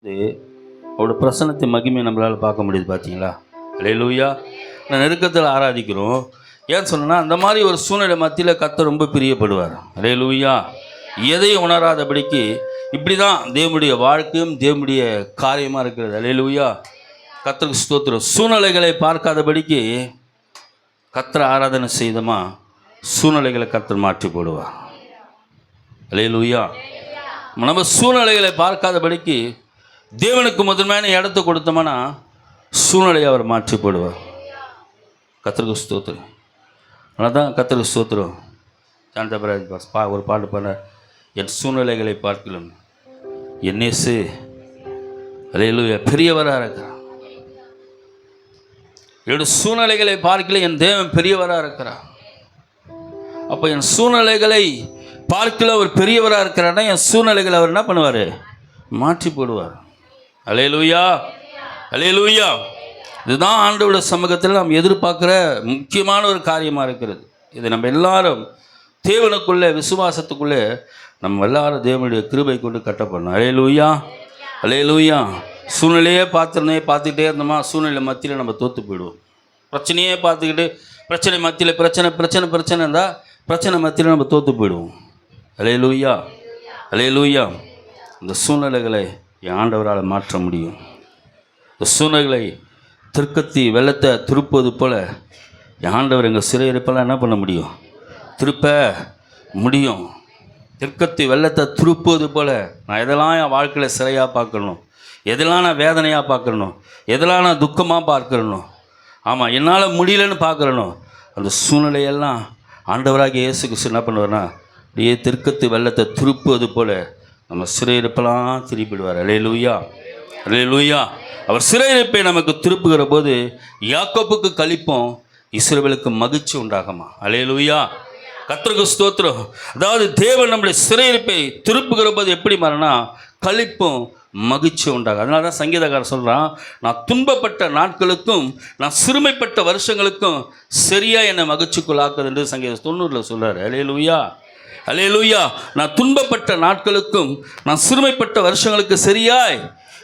இது அவரோட பிரசன்னத்தை மகிமையை நம்மளால் பார்க்க முடியுது. பார்த்தீங்களா? அல்லேலூயா. நான் நெருக்கத்தில் ஆராதிக்கிறோம். ஏன்னு சொன்னால் அந்த மாதிரி ஒரு சூழ்நிலை மத்தியில் கர்த்தர் ரொம்ப பிரியப்படுவார். அல்லேலூயா. எதையும் உணராதபடிக்கு இப்படி தான் தேவனுடைய வாழ்க்கையும் தேவனுடைய காரியமாக இருக்கிறது. அல்லேலூயா. கர்த்தருக்கு ஸ்தோத்திரம். சூழ்நிலைகளை பார்க்காதபடிக்கு கர்த்தரை ஆராதனை செய்தோமா சூழ்நிலைகளை கர்த்தர் மாற்றி போடுவார். அல்லேலூயா. நம்ம சூழ்நிலைகளை பார்க்காதபடிக்கு தேவனுக்கு முதன்மையான இடத்தை கொடுத்தோம்னா சூழ்நிலையை அவர் மாற்றி போடுவார். கர்த்தருக்கு ஸ்தோத்திரம். அதனால் தான் கர்த்தருக்கு ஸ்தோத்திரம். சாந்தபராஜ் ஒரு பாட்டு பண்ண, என் சூழ்நிலைகளை பார்க்கலாம் என் இயேசு அல்லேலூயா பெரியவராக இருக்கிறார். என்னுடைய சூழ்நிலைகளை பார்க்கல என் தேவன் பெரியவராக இருக்கிறார். அப்போ என் சூழ்நிலைகளை பார்க்கல அவர் பெரியவராக இருக்கிறார்னா என் சூழ்நிலைகளை அவர் என்ன பண்ணுவார்? மாற்றி போடுவார். அல்லேலூயா, அல்லேலூயா. இதுதான் ஆண்டவருடைய சமூகத்தில் நாம் எதிர்பார்க்குற முக்கியமான ஒரு காரியமாக இருக்கிறது. இது நம்ம எல்லாரும் தேவனுக்குள்ளே விசுவாசத்துக்குள்ளே நம்ம எல்லாரும் தேவனுடைய கிருபை கொண்டு கட்டப்படணும். அல்லேலூயா, அல்லேலூயா. சூழ்நிலையே பார்த்துக்கிட்டே இருந்தோமா சூழ்நிலை மத்தியில் நம்ம தோற்று போயிடுவோம். பிரச்சனையே பார்த்துக்கிட்டு பிரச்சனை மத்தியில் பிரச்சனை இருந்தால் பிரச்சனை மத்தியில் நம்ம தோற்று போயிடுவோம். அல்லேலூயா, அல்லேலூயா. இந்த சூழ்நிலைகளை என் ஆண்டவரால் மாற்ற முடியும். இந்த சூழ்நிலைகளை திருக்கத்தி வெள்ளத்தை திருப்பது போல் என் ஆண்டவர் எங்கள் சிறையிருப்பெல்லாம் என்ன பண்ண முடியும்? திருப்ப முடியும். திருக்கத்தி வெள்ளத்தை திருப்பது போல் நான் எதெல்லாம் என் வாழ்க்கையில் சிறையாக பார்க்கணும், எதெல்லாம் நான் வேதனையாக பார்க்கணும், எதெல்லாம் நான் துக்கமாக பார்க்கணும், ஆமாம் என்னால் முடியலன்னு பார்க்குறணும், அந்த சூழ்நிலையெல்லாம் ஆண்டவராக இயேசு கிறிஸ்து என்ன பண்ணுவார்னா அப்படியே திருக்கத்து வெள்ளத்தை திருப்புவது போல் நம்ம சிறையிருப்பெல்லாம் திருப்பிடுவார். அல்லேலூயா, அல்லேலூயா. அவர் சிறையிருப்பை நமக்கு திருப்புகிற போது யாக்கோபுக்கு களிப்பும் இஸ்ரவேலுக்கு மகிழ்ச்சி உண்டாகுமா. அல்லேலூயா. கர்த்தருக்கு ஸ்தோத்திரம். அதாவது தேவன் நம்முடைய சிறையிருப்பை திருப்புகிற போது எப்படி மாறினா களிப்பும் மகிழ்ச்சி உண்டாகும். அதனால தான் சங்கீதக்காரர் சொல்கிறான், நான் துன்பப்பட்ட நாட்களுக்கும் நான் சிறுமைப்பட்ட வருஷங்களுக்கும் சரியாக என்னை மகிழ்ச்சிக்குள்ளாக்குது என்று சங்கீதம் 90 சொல்கிறார். அல்லேலூயா, அல்லேலூயா. நான் துன்பப்பட்ட நாட்களுக்கும் நான் சிறுமைப்பட்ட வருஷங்களுக்கு சரியாய்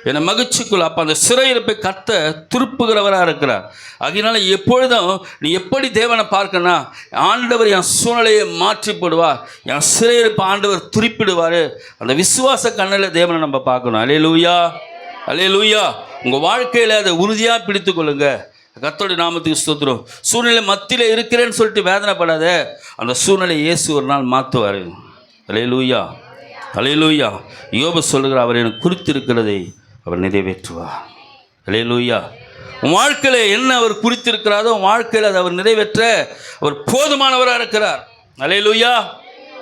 என்னை மகிழ்ச்சிக்குள். அப்போ அந்த சிறையிருப்பை கட்ட திருப்புகிறவராக இருக்கிறார். அதனால எப்பொழுதும் நீ எப்படி தேவனை பார்க்கனா ஆண்டவர் என் சூழ்நிலையை மாற்றி போடுவார், என் சிறையிருப்பை ஆண்டவர் திருப்பிடுவார். அந்த விசுவாச கண்ணில் தேவனை நம்ம பார்க்கணும். அல்லேலூயா, அல்லேலூயா. உங்கள் வாழ்க்கையில் அதை உறுதியாக பிடித்து கொள்ளுங்க. கர்த்தருடைய நாமத்துக்கு ஸ்தோத்திரம். சூழ்நிலை மத்தியில் இருக்கிறேன்னு சொல்லிட்டு வேதனைப்படாத. அந்த சூழ்நிலை இயேசு ஒரு நாள் மாற்றுவார். அல்லேலூயா, அல்லேலூயா. யோபு சொல்லுகிறார், அவர் எனக்கு குறித்திருக்கிறதை அவர் நிறைவேற்றுவார். அல்லேலூயா. உன் வாழ்க்கையில் என்ன அவர் குறித்திருக்கிறாரோ உன் வாழ்க்கையில் அதை அவர் நிறைவேற்ற அவர் போதுமானவராக இருக்கிறார். அல்லேலூயா.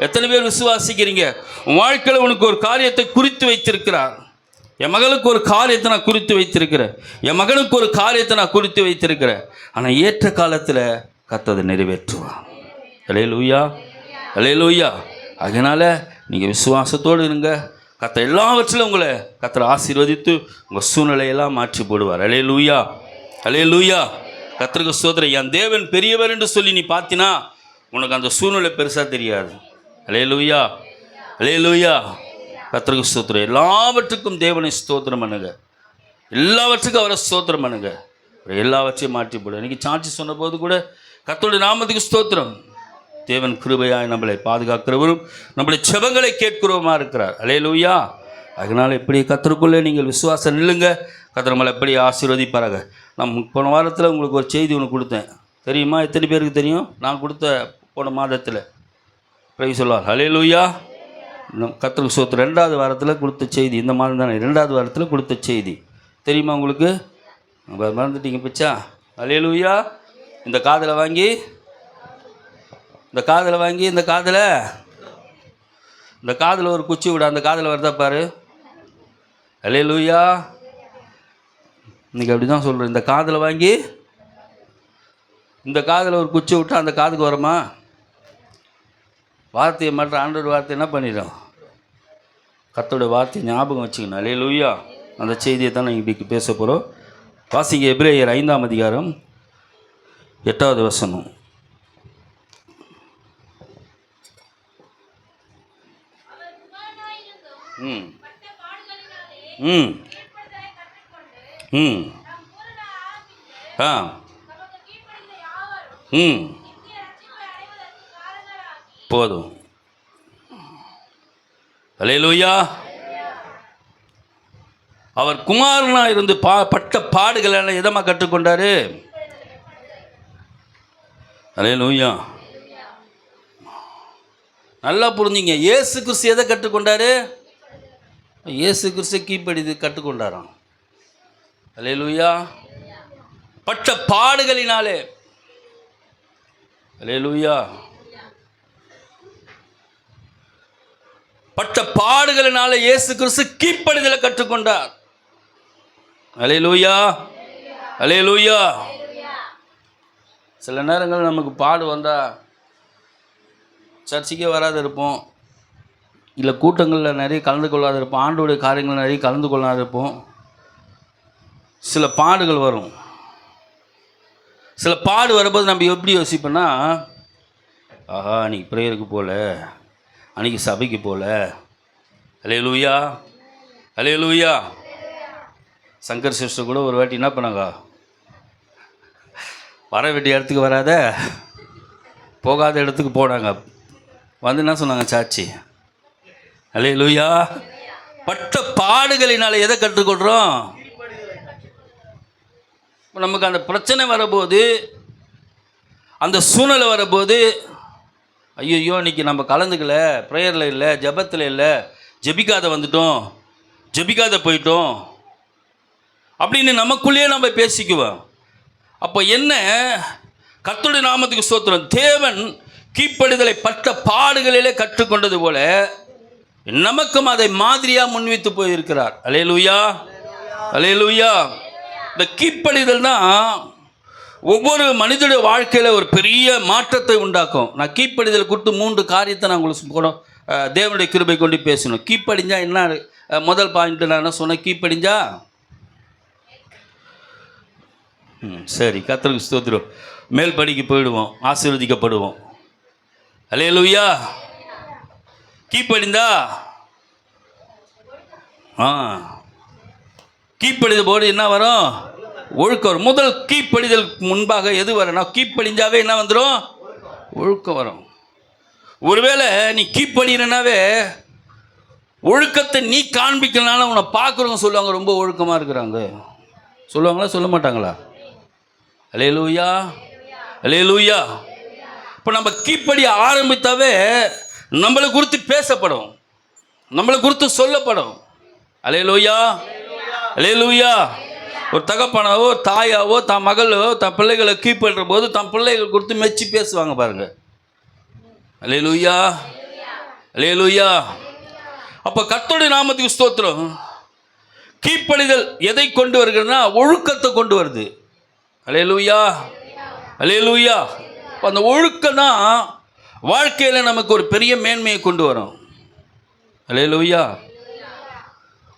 எத்தனை பேர் விசுவாசிக்கிறீங்க? உன் வாழ்க்கையில் உனக்கு ஒரு காரியத்தை குறித்து வைத்திருக்கிறார். என் மகளுக்கு ஒரு காரியத்தை நான் குறித்து வைத்திருக்கிறேன், என் மகனுக்கு ஒரு காரியத்தை நான் குறித்து வைத்திருக்கிறேன். ஆனால் ஏற்ற காலத்தில் கர்த்தர் நிறைவேற்றுவார். அல்லேலூயா, அல்லேலூயா. அதனால் நீங்கள் விசுவாசத்தோடு இருங்க. கர்த்தர் எல்லாவற்றிலும் உங்களை கர்த்தர் ஆசீர்வதித்து உங்கள் சூழ்நிலையெல்லாம் மாற்றி போடுவார். அல்லேலூயா, அல்லேலூயா. கர்த்தருக்கு ஸ்தோத்திரம். என் தேவன் பெரியவர் என்று சொல்லி நீ பார்த்தினா உனக்கு அந்த சூழ்நிலை பெருசாக தெரியாது. அல்லேலூயா, அல்லேலூயா. கர்த்தருக்கு ஸ்தோத்திரம். எல்லாவற்றுக்கும் தேவனை ஸ்தோத்திரம் பண்ணுங்க. எல்லாவற்றுக்கும் அவரை ஸ்தோத்திரம் பண்ணுங்க. எல்லாவற்றையும் மாற்றி போடு. இன்றைக்கி சாட்சி சொன்ன போது கூட கர்த்தருடைய நாமத்துக்கு ஸ்தோத்திரம். தேவன் கிருபையாய் நம்மளை பாதுகாக்கிறவரும் நம்முடைய செபங்களை கேட்கிறவருமா இருக்கிறார். அல்லேலூயா. அதனால் இப்படி கர்த்தருக்குள்ளே நீங்கள் விசுவாசம் நில்லுங்க. கர்த்தர் நம்மளை எப்படி ஆசீர்வதிப்பாராக. நான் போன வாரத்தில் உங்களுக்கு ஒரு செய்தி ஒன்று கொடுத்தேன், தெரியுமா? எத்தனை பேருக்கு தெரியும்? நான் கொடுத்த போன மாதத்தில் பிரைஸ் சொல்லார். அல்லேலூயா. கர்த்தருக்கு ஸ்தோத்திரம். 2வது வாரத்தில் கொடுத்த செய்தி, இந்த மாதம் தானே 2வது வாரத்தில் கொடுத்த செய்தி தெரியுமா உங்களுக்கு? மறந்துட்டீங்க பிச்சா. அல்லேலூயா. இந்த காதில் வாங்கி இந்த காதில் ஒரு குச்சி விட அந்த காதில் வருதா பாரு. அல்லேலூயா. இன்றைக்கி அப்படி தான் சொல்கிறேன். இந்த காதில் வாங்கி இந்த காதில் ஒரு குச்சி விட்டா அந்த காதுக்கு வருமா? வார்த்தையை மட்டும் ஆண்டோட வார்த்தை என்ன பண்ணிடும்? கர்த்தருடைய வார்த்தையை ஞாபகம் வச்சுக்கணும். அல்லேலூயா. அந்த செய்தியை தான் நான் இன்றைக்கி பேச போகிறோம். வாசிங்க எபிரேயர் 5ஆம் அதிகாரம் 8வது வசனம். ம் ஆ ம் போதும். அல்லேலூயா. அவர் குமாரனா இருந்து பட்ட பாடுகளை எதமா கற்றுக்கொண்டாரு? அல்லேலூயா. நல்லா புரிஞ்சுங்க. இயேசு கிறிஸ்து எதை கற்றுக்கொண்டாரு? இயேசு கிறிஸ்து கீழ்ப்படிந்து கற்றுக்கொண்டாராம். அல்லேலூயா. பட்ட பாடுகளினாலே. அல்லேலூயா. பட்ட பாடுகளினாலே இயேசு கிறிஸ்து கீழ்ப்படிதலை கற்றுக்கொண்டார். அல்லேலூயா. அல்லேலூயா. சில நேரங்கள் நமக்கு பாடு வந்தால் சர்ச்சைக்கே வராது இருப்போம், இல்லை கூட்டங்களில் நிறைய கலந்து கொள்ளாத இருப்போம், ஆண்டோடைய காரியங்கள் நிறைய கலந்து கொள்ளாத இருப்போம். சில பாடுகள் வரும். சில பாடு வரும்போது நம்ம எப்படி யோசிப்போன்னா, ஆஹா அன்றைக்கி ப்ரேயருக்கு போகல, அன்றைக்கி சபைக்கு போகல. அல்லேலூயா. அல்லேலூயா. சங்கர் சிஸ்டர் கூட ஒரு வாட்டி என்ன பண்ணாங்க, வர வேண்டிய இடத்துக்கு வராத, போகாத இடத்துக்கு போனாங்க. வந்து என்ன சொன்னாங்க சாட்சி? அல்லேலூயா. பட்ட பாடுகளினால் எதை கற்றுக்கொள்கிறோம்? நமக்கு அந்த பிரச்சனை வரபோது, அந்த சூழ்நிலை வரபோது, ஐயோ இன்றைக்கி நம்ம கலந்துக்கல, ப்ரேயரில் இல்லை, ஜெபத்தில் இல்லை, ஜெபிக்காத வந்துட்டோம், ஜெபிக்காத போயிட்டோம் அப்படின்னு நமக்குள்ளேயே நம்ம பேசிக்குவோம். அப்போ என்ன? கர்த்தருடைய நாமத்துக்கு ஸ்தோத்திரம். தேவன் கீழ்ப்படிதலை பட்ட பாடுகளிலே கற்றுக்கொண்டது போல நமக்கும் அதை மாதிரியாக முன்வைத்து போயிருக்கிறார். அல்லேலூயா. அல்லேலூயா. இந்த கீழ்ப்படிதல் தான் ஒவ்வொரு மனிதனுடைய வாழ்க்கையில் ஒரு பெரிய மாற்றத்தை உண்டாக்கும். நான் கீழ்ப்படிதல் கொடுத்து 3 காரியத்தை நான் உங்களுக்கு கூட தேவனுடைய கிருபை கொண்டு பேசணும். கீழ்ப்படிஞ்சா என்ன? முதல் பாயிண்ட் நான் என்ன சொன்னேன்? கீழ்ப்படிஞ்சா சரி, கர்த்தருக்கு ஸ்தோத்திரம், மேல் படிக்கு போயிடுவோம், ஆசீர்வதிக்கப்படுவோம். அல்லேலூயா. கீழ்ப்படிந்தா கீழ்ப்படிதல் போது என்ன வரும்? ஒழுக்கம் வரும். முதல் கீழ்ப்படிதல் முன்பாக எது வரணும்? கீழ்ப்படிஞ்சாவே என்ன வந்துடும்? ஒழுக்கம் வரும். ஒருவேளை நீ கீழ்ப்படினாவே ஒழுக்கத்தை நீ காண்பிக்கலனால உன்னை பார்க்குறவங்க சொல்லுவாங்க ரொம்ப ஒழுக்கமாக இருக்கிறாங்க. சொல்லுவாங்களா? சொல்ல மாட்டாங்களா? அல்லேலூயா. அல்லேலூயா. இப்போ நம்ம கீழ்ப்படிய ஆரம்பித்தாவே நம்மளை குறித்து பேசப்படும், நம்மளை குறித்து சொல்லப்படும். அல்லேலூயா. அல்லேலூயா. ஒரு தகப்பனாவோ தாயாவோ தன் மகளோ தன் பிள்ளைகளை கீழ்ப்படுற போது தன் பிள்ளைகள் குறித்து மெச்சி பேசுவாங்க பாருங்க. அல்லேலூயா. அல்லேலூயா. அப்போ கர்த்தருடைய நாமத்துக்கு ஸ்தோத்திரம். கீழ்ப்படிதல் எதை கொண்டு வருகிறதுனா ஒழுக்கத்தை கொண்டு வருது. அல்லேலூயா. அல்லேலூயா. அந்த ஒழுக்கம் தான் வாழ்க்கையில் நமக்கு ஒரு பெரிய மேன்மையை கொண்டு வரும். அல்லேலூயா.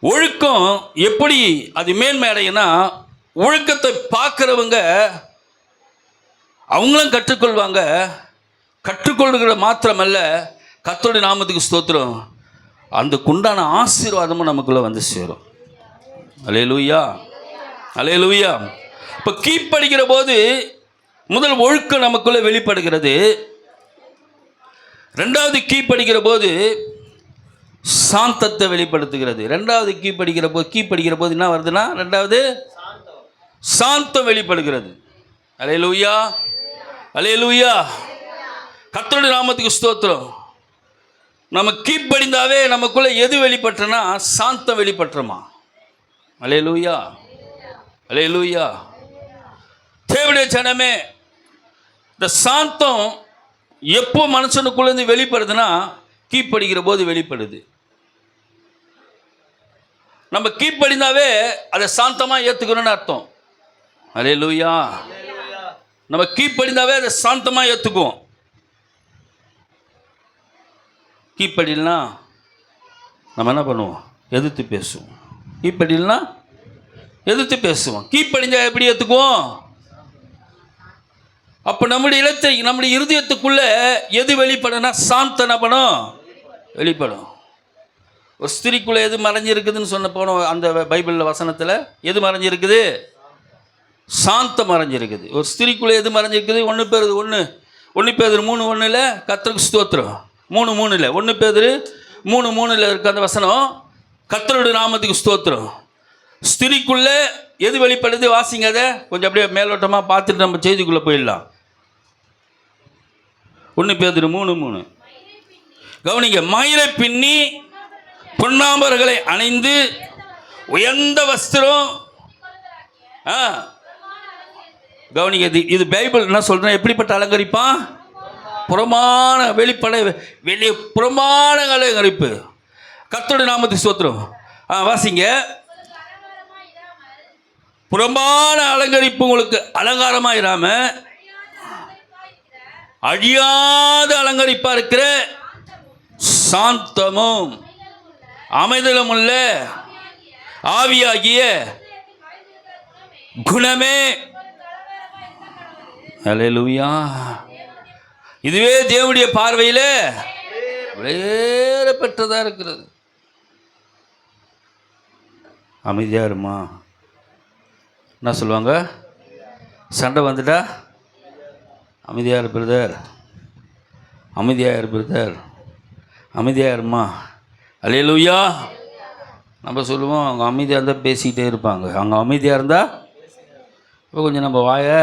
ஒழுக்கம் எப்படி அது மேன்மை அடையும்னா, ஒழுக்கத்தை பார்க்குறவங்க அவங்களும் கற்றுக்கொள்வாங்க. கற்றுக்கொள்கிற மாத்திரமல்ல, கர்த்தருடைய நாமத்துக்கு ஸ்தோத்திரம், அந்த குண்டான ஆசீர்வாதமும் நமக்குள்ளே வந்து சேரும். அல்லேலூயா. அல்லேலூயா. இப்போ கீழ்ப்படிக்கிற போது முதல் ஒழுக்கம் நமக்குள்ளே வெளிப்படுகிறது. ரெண்டாவது கீழ்ப்படிக்கிற போது சாந்தத்தை வெளிப்படுத்துகிறது. ரெண்டாவது கீழ்ப்படிக்கிற போது என்ன வருதுன்னா, ரெண்டாவது சாந்தம் வெளிப்படுகிறது. அல்லேலூயா. அல்லேலூயா. கர்த்தருடைய நாமத்துக்கு ஸ்தோத்திரம். நம்ம கீழ்ப்படிந்தாவே நமக்குள்ளே எது வெளிப்பட்டுனா சாந்தம் வெளிப்பட்டுருமா. அல்லேலூயா. அல்லேலூயா. தேவனுடைய ஜனமே, இந்த சாந்தம் எப்போ மனுஷனுக்குள்ளேருந்து வெளிப்படுதுன்னா கீழ்ப்படிக்கிற போது வெளிப்படுது. நம்ம கீழ்ப்படிந்தாவே அதை சாந்தமாக ஏற்றுக்கணும்னு அர்த்தம். அல்லேலூயா. நம்ம கீழ்ப்படிந்தாவே அதை சாந்தமாக ஏற்றுக்குவோம். கீழ்ப்படினா நம்ம என்ன பண்ணுவோம்? எதிர்த்து பேசுவோம். கீழ்ப்படினா எதிர்த்து பேசுவோம். கீழ்ப்படிஞ்சா எப்படி ஏற்றுக்குவோம்? அப்போ நம்முடைய இருதயத்துக்குள்ளே எது வெளிப்படும்னா சாந்தம் என்ன பண்ணும்? வெளிப்படும். ஒரு ஸ்திரிக்குள்ளே எது மறைஞ்சிருக்குதுன்னு சொன்ன போன அந்த பைபிளில் வசனத்தில் எது மறைஞ்சிருக்குது? சாந்தம் மறைஞ்சிருக்குது. ஒரு ஸ்திரிக்குள்ளே எது மறைஞ்சிருக்குது? 1 பேதுரு 3:1 கர்த்தருக்கு ஸ்தோத்திரம். 3:3 1 பேதுரு 3:3 இருக்க அந்த வசனம், கர்த்தருடைய நாமத்துக்கு ஸ்தோத்திரம். ஸ்திரிக்குள்ளே எது வெளிப்படுது? வாசிங்க அதை கொஞ்சம் அப்படியே மேலோட்டமாக பார்த்துட்டு நம்ம செய்திக்குள்ளே போயிடலாம். 1 பேதுரு 3:3 கவனிங்க. மயிரை பின்னி பொன்னாம்பர்களை அணிந்து உயர்ந்த வஸ்திரம். கவனிங்க, இது பைபிள் என்ன சொல்கிறேன்? எப்படிப்பட்ட அலங்கரிப்பான்? புறமான வெளியே புறமான அலங்கரிப்பு. கர்த்தருடைய நாமத்துக்கு ஸ்தோத்திரம். வாசிங்க. புறமான அலங்கரிப்பு உங்களுக்கு அலங்காரமாக இராமல் அழியாத அலங்கரிப்பாக இருக்கிற சாந்தமும் அமைதலும் உள்ள ஆவியாகிய குணமே. அல்லேலூயா. இதுவே தேவனுடைய பார்வையில் வேற பெற்றதாக இருக்கிறது. அமைதியா இருமா. என்ன சொல்லுவாங்க? சண்டை வந்துட்டா அமைதியாக இரு பிரதர், அமைதியாக இரு பிரதர், அமைதியாக இருமா. அல்லேலூயா. நம்ம சொல்லுவோம் அவங்க அமைதியாக இருந்தால் பேசிக்கிட்டே இருப்பாங்க. அவங்க அமைதியாக இருந்தால் இப்போ கொஞ்சம் நம்ம வாயை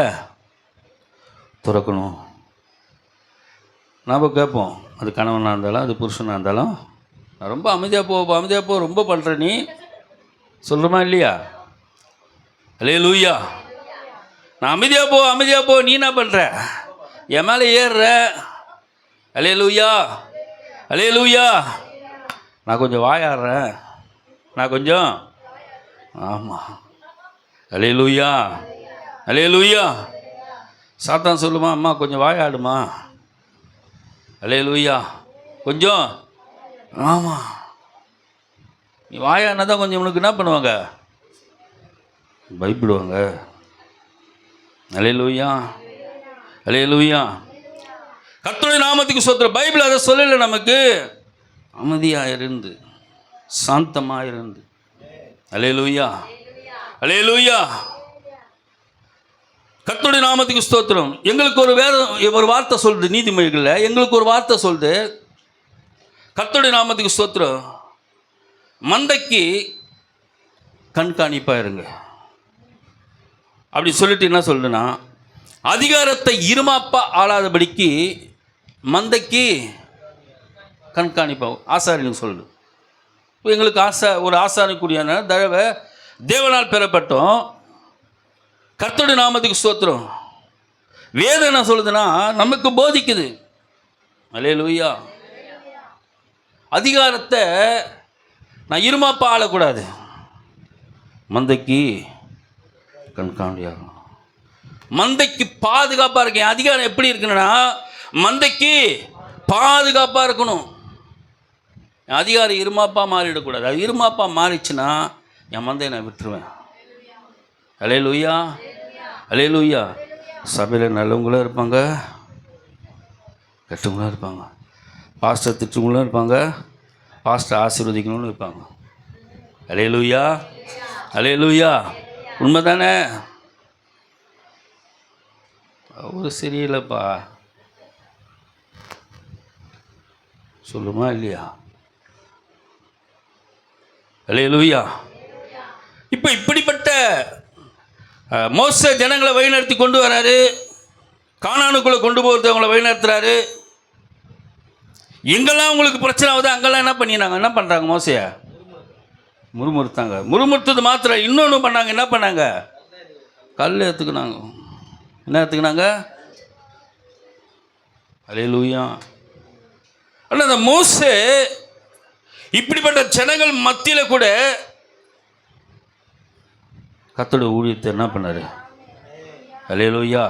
துறக்கணும். நம்ம கேட்போம், அது கணவனாக இருந்தாலும் அது புருஷனாக இருந்தாலும், நான் ரொம்ப அமைதியாக போ ரொம்ப பண்ணுற நீ சொல்கிறோமா இல்லையா? அல்லேலூயா. நான் அமைதியாக போ நீ என்ன பண்ணுற? என் மேலே ஏறுற. அல்லேலூயா. அல்லேலூயா. நான் கொஞ்சம் வாயாடுறேன், நான் கொஞ்சம் ஆமாம். அல்லேலூயா. அல்லேலூயா. சாத்தான் சொல்லுமா, அம்மா கொஞ்சம் வாயாடுமா. அல்லேலூயா. கொஞ்சம் ஆமாம். நீ வாயாடினா தான் கொஞ்சம் உனக்கு என்ன பண்ணுவாங்க? பயப்படுவாங்க. அல்லேலூயா. அல்லேலூயா. கர்த்தருடைய நாமத்துக்கு ஸ்தோத்திரம். பைபிள் அதை சொல்லலை நமக்கு. அமைதியாக இருந்து சாந்தமாக இருந்து. அல்லேலூயா. அல்லேலூயா. கர்த்தருடைய நாமத்துக்கு ஸ்தோத்திரம். எங்களுக்கு ஒரு வார்த்தை சொல்லுது நீதிமொழிகளில். எங்களுக்கு ஒரு வார்த்தை சொல்லுது. கர்த்தருடைய நாமத்துக்கு ஸ்தோத்திரம். மந்தைக்கு கண்காணிப்பாக இருங்க அப்படி சொல்லிட்டு என்ன சொல்லுன்னா, அதிகாரத்தை இருமாப்பா ஆளாதபடிக்கு மந்தைக்கு கண்காணிப்பாகும். ஆசாரின்னு சொல்லு. இப்போ எங்களுக்கு ஒரு ஆசாரிக்குடியான தடவை தேவனால் பெறப்பட்டோம். கர்த்தருடைய நாமத்துக்கு ஸ்தோத்திரம். வேதம் என்ன சொல்லுதுன்னா நமக்கு போதிக்குது. அல்லேலூயா. அதிகாரத்தை நான் இருமாப்பா ஆளக்கூடாது, மந்தைக்கு கண்காணியாகும். மந்தைக்கு பாதுகாப்பாக இருக்கேன். அதிகாரம் எப்படி இருக்குன்னா மந்தைக்கு பாதுகாப்பாக இருக்கணும். அதிகாரம் இருமாப்பா மாறிடக்கூடாது. அது இருமாப்பா மாறிச்சுன்னா என் மந்தையை நான் விட்டுருவேன். அல்லேலூயா. அல்லேலூயா. சபையில் நல்லவங்களும் இருப்பாங்க, கெட்டவங்களும் இருப்பாங்க. பாஸ்டர் திட்டவங்களும் இருப்பாங்க, பாஸ்டர் ஆசீர்வதிக்கணும்னு இருப்பாங்க. அல்லேலூயா. அல்லேலூயா. உண்மை தானே? ஒரு சரியில்லைப்பா சொல்லுமா இல்லையா? அல்லேலூயா. இப்போ இப்படிப்பட்ட மோசே ஜனங்களை வழிநடத்தி கொண்டு வராரு. கானானுக்குள்ளே கொண்டு போகிறது அவங்கள வழிநடத்துறாரு. எங்கெல்லாம் உங்களுக்கு பிரச்சனை ஆகுது அங்கெல்லாம் என்ன பண்ணினாங்க? என்ன பண்ணுறாங்க? மோசையா முறுமுறுத்தாங்க. முறுமுறுத்தது மாத்திரம் இன்னொன்று பண்ணாங்க. என்ன பண்ணாங்க? கல் ஏற்றுக்குனாங்க. என்ன ஏற்றுக்குனாங்க? அல்லேலூயா. ஆனால் அந்த மோசே இப்படிப்பட்ட ஜனங்கள் மத்தியில் கூட கர்த்தருடைய ஊழியத்தை என்ன பண்ணார்? அல்லேலூயா.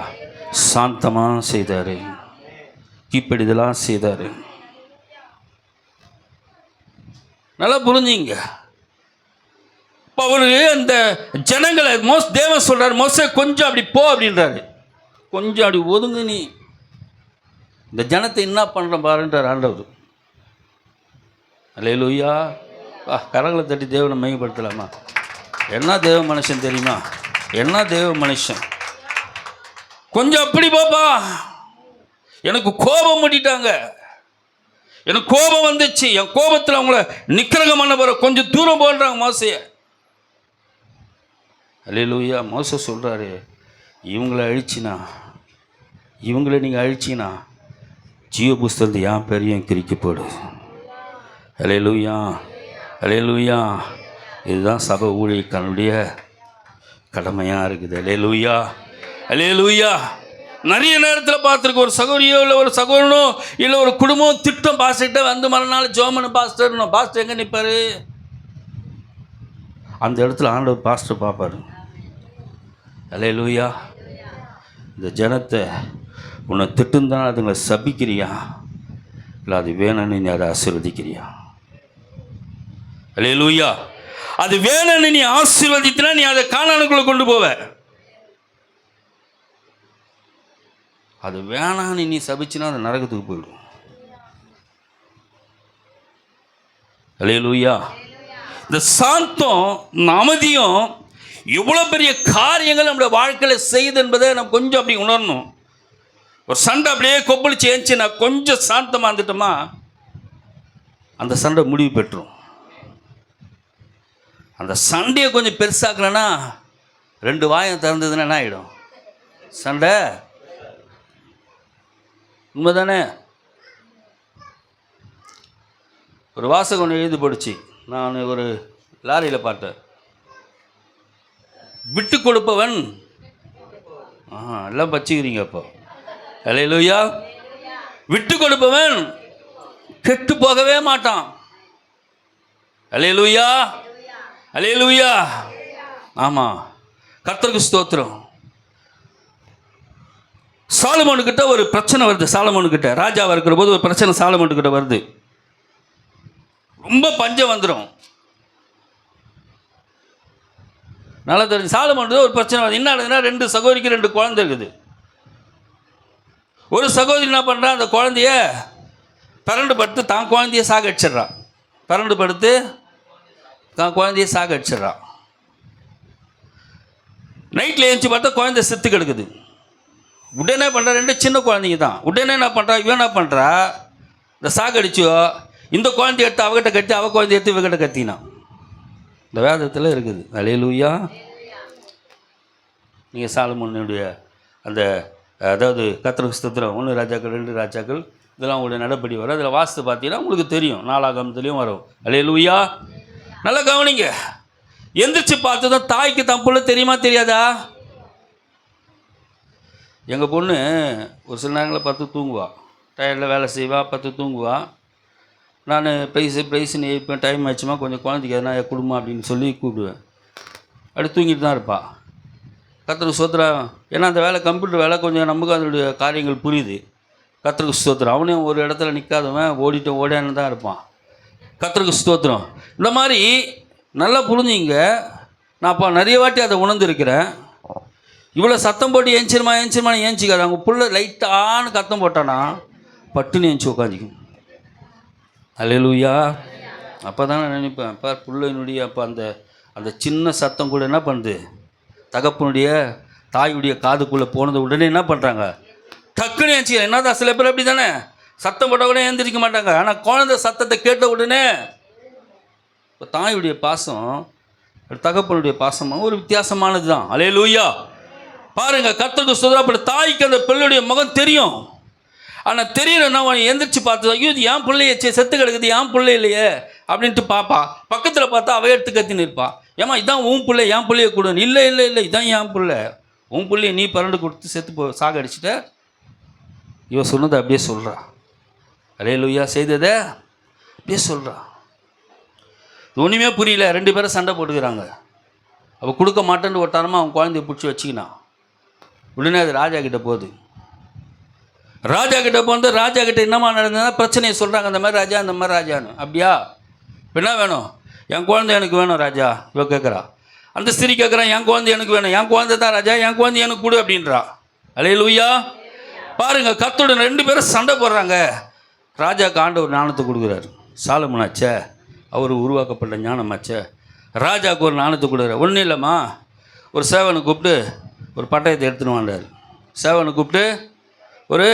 சாந்தமாக செய்தார், கீழ்ப்படிதலாக செய்தார். நல்லா புரிஞ்சுங்க. இப்போ அவரு அந்த ஜனங்களை தேவன் சொல்கிறார், மோசே கொஞ்சம் அப்படி போ அப்படின்றாரு. கொஞ்சம் அப்படி ஒதுங்கு, நீ இந்த ஜனத்தை என்ன பண்ணுற பாருன்றார் ஆண்டவர். அல்லேலூயா. கரங்களை தட்டி தேவனை மையப்படுத்தலாமா? என்ன தேவ மனுஷன் தெரியுமா? என்ன தேவ மனுஷன். கொஞ்சம் அப்படி பாப்பா, எனக்கு கோபம் பண்ணிட்டாங்க, எனக்கு கோபம் வந்துச்சு, என் கோபத்தில் அவங்கள நிக்கிரகம் பண்ண போகிற, கொஞ்சம் தூரம் போடுறாங்க மோசைய. அல்லேலூயா. மோசே சொல்கிறாரு, இவங்களை நீங்கள் அழிச்சினா ஜீவ புஸ்தகத்தை என் பெரியும் கிரிக்கப்போடு. அல்லேலூயா, அல்லேலூயா. இதுதான் சபை ஊழியக்காரனுடைய கடமையாக இருக்குது. அல்லேலூயா, அல்லேலூயா. நிறைய நேரத்தில் பார்த்துருக்கு, ஒரு சகோதரியோ இல்லை ஒரு சகோதரனோ இல்லை ஒரு குடும்பம் திட்டம் பாஸ்டர்கிட்ட வந்து மறுநாள் ஜோமனு பாஸ்டர்னோ, பாஸ்டர் எங்கே நிற்பார்? அந்த இடத்துல ஆண்டவர் பாஸ்டர் பார்ப்பார். அல்லேலூயா. இந்த ஜனத்தை உன்னை திட்டுந்தான் அதுங்களை சபிக்கிறியா, இல்லை அது வேணும்னு நீ அதை ஆசீர்வதிக்கிறியா? அல்லேலூயா. அது வேணும்னு நீ ஆசீர்வதித்தினா நீ அதை கானானுக்குள்ளே கொண்டு போவ. அது வேணான்னு நீ சபிச்சுனா அது நரகத்துக்கு போயிடும். அல்லேலூயா. இந்த சாந்தம் அமைதியும் எவ்வளோ பெரிய காரியங்கள் நம்முடைய வாழ்க்கையில் செய்யுது என்பதை நம்ம கொஞ்சம் அப்படி உணரணும். ஒரு சண்டை அப்படியே கொப்பளிச்சு ஏஞ்சி நான் கொஞ்சம் சாந்தமாக இருந்துட்டோமா அந்த சண்டை முடிவு பெற்றுரும். அந்த சண்டையை கொஞ்சம் பெருசாக்கலன்னா, 2 வாயம் திறந்ததுன்னா என்ன ஆகிடும்? சண்டை. உண்மைதானே? ஒரு வாசகம் ஒன்று எழுதி போடுச்சு, நான் ஒரு லாரியில் பார்த்தேன். விட்டு கொடுப்பவன், எல்லாம் பச்சிக்கிறீங்க அப்போ. அல்லேலூயா. விட்டு கொடுப்பவன் கெட்டு போகவே மாட்டான். அல்லேலூயா, அல்லேலூயா. ஆமாம், கர்த்தருக்கு ஸ்தோத்திரம். சாலமோனுக்கிட்ட ஒரு பிரச்சனை வருது. சாலமோனுக்கிட்ட ராஜாவாக இருக்கிற போது ஒரு பிரச்சனை சாலமோனுக்கிட்ட வருது. ரொம்ப பஞ்சம் வந்துடும். நல்லா தெரிஞ்சு சாலமோனுக்கு ஒரு பிரச்சனை வருது. என்ன ஆகுதுன்னா, 2 சகோதரிக்கு 2 குழந்தை இருக்குது. ஒரு சகோதரி என்ன பண்ணுறான், அந்த குழந்தைய பரண்டு படுத்து தான் குழந்தைய சாக அடிச்சிட்றான். பரண்டு படுத்து தான் குழந்தைய சாக அடிச்சிட்றான். நைட்டில் எழுந்துச்சி பார்த்தா குழந்தை செத்து கிடக்குது. உடனே பண்ணுறா, 2 சின்ன குழந்தைங்க தான். உடனே என்ன பண்ணுறா, இவன் என்ன பண்ணுறா, இந்த சாக அடிச்சோ இந்த குழந்தைய எடுத்து அவகிட்ட கட்டி, அவ குழந்தைய எடுத்து இவகிட்ட கத்தினான். இந்த வேதத்தில் இருக்குது. அல்லேலூயா. நீங்கள் சாலமோனுடைய அந்த அதாவது கர்த்தருக்கு ஸ்தோத்திரம் 1 ராஜாக்கள் 2 ராஜாக்கள் இதெல்லாம் உங்களுடைய நடப்படி வரும். அதில் வாஸ்து பார்த்தீங்கன்னா உங்களுக்கு தெரியும், 4ஆகமத்துலேயும் வரும். அல்லேலூயா. நல்லா கவனிங்க. எந்திரிச்சு பார்த்து தான் தாய்க்கு தன் புள்ள தெரியுமா தெரியாதா? எங்கள் பொண்ணு ஒரு சில நேரங்களில் 10 தூங்குவா, டயர்டில் வேலை செய்வா, 10 தூங்குவா. நான் ப்ரைஸ்ன்னு இப்போ டைம் ஆச்சுமா கொஞ்சம் குழந்தைக்கு எதனா கொடுமா அப்படின்னு சொல்லி கூப்பிடுவேன். அப்படி தூங்கிட்டு தான் இருப்பாள். கர்த்தருக்கு ஸ்தோத்திரம். ஏன்னா அந்த வேலை கம்ப்யூட்டர் வேலை, கொஞ்சம் நமக்கு அதனுடைய காரியங்கள் புரியுது. கர்த்தருக்கு ஸ்தோத்திரம். அவனையும் ஒரு இடத்துல நிற்காதவன் ஓடான்னு தான் இருப்பான். கர்த்தருக்கு ஸ்தோத்திரம். இந்த மாதிரி நல்லா புரிஞ்சுங்க. நான் அப்போ நிறைய வாட்டி அதை உணர்ந்துருக்கிறேன். இவ்வளோ சத்தம் போட்டு ஏஞ்சிருமான்னு ஏஞ்சிக்காது. அவங்க புள்ள லைட்டான்னு கத்தம் போட்டானா பட்டுன்னு ஏஞ்சி உட்காந்துக்கும். அல்லேலூயா. அப்போ தான் நான் நினைப்பேன், அப்போ பிள்ளையினுடைய அப்போ அந்த சின்ன சத்தம் கூட என்ன பண்ணுது, தகப்பனுடைய தாயுடைய காதுக்குள்ளே போனது உடனே என்ன பண்ணுறாங்க, டக்குன்னு ஏஞ்சிக்க. என்னதான் சில பேர் அப்படி தானே, சத்தம் போட்ட உடனே எழுந்திரிக்க மாட்டாங்க. ஆனால் குழந்தை சத்தத்தை கேட்ட உடனே இப்போ தாயுடைய பாசம் தகப்பனுடைய பாசமாக ஒரு வித்தியாசமானது தான். அல்லேலூயா. பாருங்கள், கர்த்தருக்கு ஸ்தோத்திரம். அப்படி தாய்க்கு அந்த பிள்ளையுடைய முகம் தெரியும். ஆனால் தெரியலன்னா அவன் எந்திரிச்சு பார்த்து, ஐயோ இது என் பிள்ளையே செத்து கிடக்குது, என் பிள்ளை இல்லையே அப்படின்ட்டு பார்ப்பா. பக்கத்தில் பார்த்தா அவ எடுத்து கத்தின்னு இருப்பான். ஏமா இதான் உன் பிள்ளை, என் பிள்ளையை கொடுன்னு. இல்லை இல்லை இல்லை, இதான் என் பிள்ளை. உன் பிள்ளையை நீ பரண்டு கொடுத்து செத்து சாக அடிச்சுட்ட. இவன் சொன்னதை அப்படியே சொல்கிறா. அல்லேலூயா. செய்ததை அப்படியே சொல்கிறா. ஒன்றுமே புரியல. 2 பேரும் சண்டை போட்டுக்கிறாங்க. அவள் கொடுக்க மாட்டேன்னு ஒட்டாரமாக அவன் குழந்தைய பிடிச்சி வச்சுக்கினான். உடனே அது ராஜா கிட்டே போகுது. ராஜா கிட்டே போந்து ராஜா கிட்டே என்னமா நடந்ததுன்னா பிரச்சனையை சொல்கிறாங்க. அந்த மாதிரி ராஜா, அந்த மாதிரி ராஜான்னு. அப்படியா, இப்போ என்ன வேணும்? என் குழந்தை எனக்கு வேணும் ராஜா. இவ கேட்குறா. அந்த ஸ்திரீ கேட்குறான், என் குழந்தை எனக்கு வேணும். என் குழந்தை தான் ராஜா, என் குழந்தை எனக்கு கொடு அப்படின்றா. அல்லேலூயா. பாருங்க, கர்த்தருடன் 2 பேரும் சண்டை போடுறாங்க. ராஜாக்கு ஆண்டவர் ஞானத்தை கொடுக்குறாரு. சாலமோனாச்சே அவர் உருவாக்கப்பட்ட ஞானமாச்சே. ராஜாவுக்கு ஒரு நாணத்தை கொடுக்குற ஒன்றும் இல்லைம்மா, ஒரு சேவனை கூப்பிட்டு ஒரு பட்டயத்தை எடுத்துன்னு வாண்டார். சேவனை கூப்பிட்டு ஒரு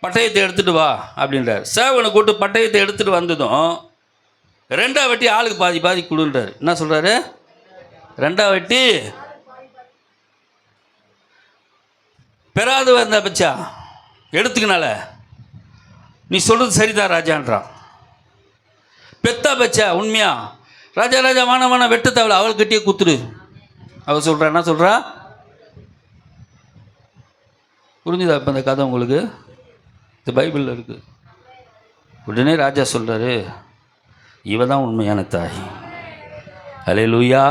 பட்டயத்தை எடுத்துகிட்டு வா அப்படின்றார். சேவனை கூப்பிட்டு பட்டயத்தை எடுத்துகிட்டு வந்ததும் 2 வெட்டி ஆளுக்கு பாதி பாதி கொடுன்றார். என்ன சொல்கிறாரு? 2 வெட்டி பெறாதவ இருந்தா பச்சா எடுத்துக்கனால நீ சொல்கிறது சரிதான் ராஜான்றான். பெத்தா பச்சா உண்மையா ராஜா ராஜா வான வெட்ட தேவை அவள் கட்டியே குத்துடு அவள் சொல்கிறா. என்ன சொல்கிறா? புரிஞ்சுதா இப்போ இந்த கதை உங்களுக்கு? இந்த பைபிளில் இருக்குது. உடனே ராஜா சொல்கிறாரு, இவ தான் உண்மையான தாய். அல்லேலூயா,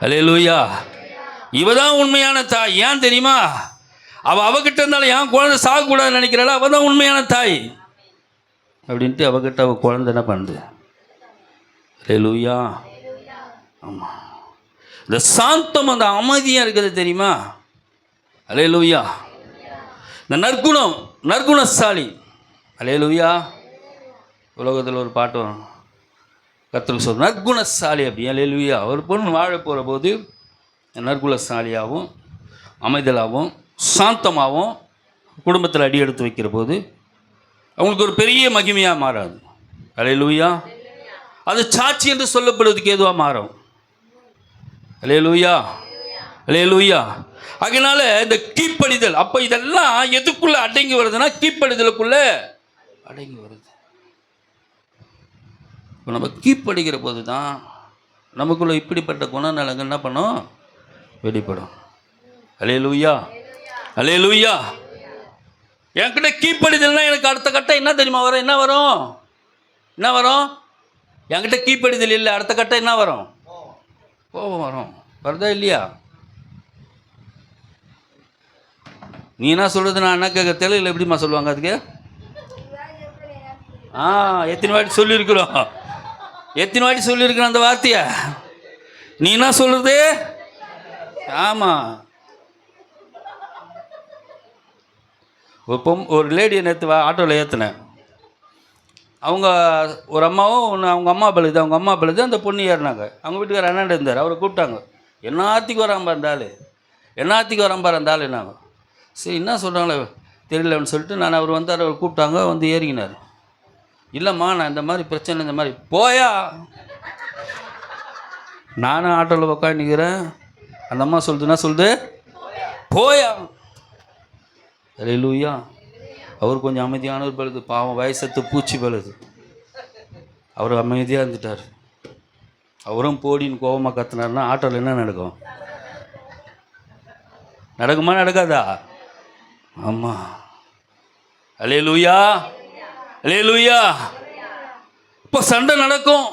அல்லேலூயா. இவ தான் உண்மையான தாய். ஏன் தெரியுமா? அவகிட்ட இருந்தாலும் என் குழந்தை சாகக்கூடாதுன்னு நினைக்கிறாள். அவள் தான் உண்மையான தாய் அப்படின்ட்டு அவகிட்ட அவள் குழந்தை என்ன பண்ணுது? அல்லேலூயா. ஆமாம், இந்த சாந்தம் அந்த அமைதியாக இருக்கிறது தெரியுமா? அல்லேலூயா. இந்த நற்குணசாலி. அல்லேலூயா. உலகத்தில் ஒரு பாட்டு வரும், கர்த்தருக்கு சொல்ற நற்குணசாலி அப்படி. அல்லேலூயா. ஒரு பொண்ணு வாழ போகிற போது நற்குணசாலியாகவும் அமைதலாகவும் சாந்தமாகவும் குடும்பத்தில் அடி எடுத்து வைக்கிற போது அவங்களுக்கு ஒரு பெரிய மகிமையாக மாறாது. அல்லேலூயா. அது சாட்சி என்று சொல்லப்படுவதுக்கு ஏதுவாக மாறும். அல்லேலூயா, அல்லேலூயா. அதனால இந்த கீழ்ப்படிதல், அப்போ இதெல்லாம் எதுக்குள்ளே அடங்கி வருதுன்னா கீழ்ப்படிதலுக்குள்ளே அடங்கி வருது. இப்போ நம்ம கீழ்ப்படிக்கிற போது தான் நமக்குள்ளே இப்படிப்பட்ட குணநலங்கள் என்ன பண்ணும்? வெளிப்படும். அல்லேலூயா, அல்லேலூயா. என்கிட்ட கீழ்ப்படிதல்னா எனக்கு அடுத்த கட்டம் என்ன தெரியுமா வரும்? என்ன வரும்? என்ன வரும்? என்கிட்ட கீழ்ப்படிதல் இல்லை, அடுத்த கட்டம் என்ன வரும்? கோபம் வரும். வருதா இல்லையா? நீ என்ன சொல்கிறது? நான் என்ன கேட்க தெலுங்குல எப்படிமா சொல்லுவாங்க அதுக்கு? எத்தனை வாட்டி சொல்லியிருக்கிறோம், எத்தனை வாட்டி சொல்லியிருக்கிறோம் அந்த வார்த்தையை. நீ என்ன சொல்கிறது? ஆமாம். ஒரு லேடியை நேற்று ஆட்டோவில் ஏற்றினேன். அவங்க ஒரு அம்மாவும் ஒன்று அவங்க அம்மா பழுது, அவங்க அம்மா பழுது. அந்த பொண்ணு ஏறினாங்க. அவங்க வீட்டுக்கார அண்ணாண்டு இருந்தார். அவரை கூப்பிட்டாங்க. என்னாத்திக்கு வராம்பா இருந்தாள், என்னாத்திக்கு வராம்பார் இருந்தாள் என்னாங்க. சரி என்ன சொல்கிறாங்களே தெரியலன்னு சொல்லிட்டு நான் அவர் வந்தார். அவர் கூப்பிட்டாங்க, வந்து ஏறிக்கினார். இல்லைம்மா நான் இந்த மாதிரி பிரச்சனை, இந்த மாதிரி போயா. நானும் ஆட்டோவில் உட்காந்துக்கிறேன். அந்த அம்மா சொல்லுதுன்னா சொல்லுது போயா. அல்லேலூயா. அவர் கொஞ்சம் அமைதியானவர் பழுது, பாவம் வயசத்து பூச்சி பழுது. அவர் அமைதியாக இருந்துட்டார். அவரும் போடின்னு கோபமாக கத்துனாருன்னா ஆட்டோவில் என்ன நடக்கும்? நடக்குமா நடக்காதா? ஆமாம். அல்லேலூயா, அல்லேலூயா. இப்போ சண்டை நடக்கும்.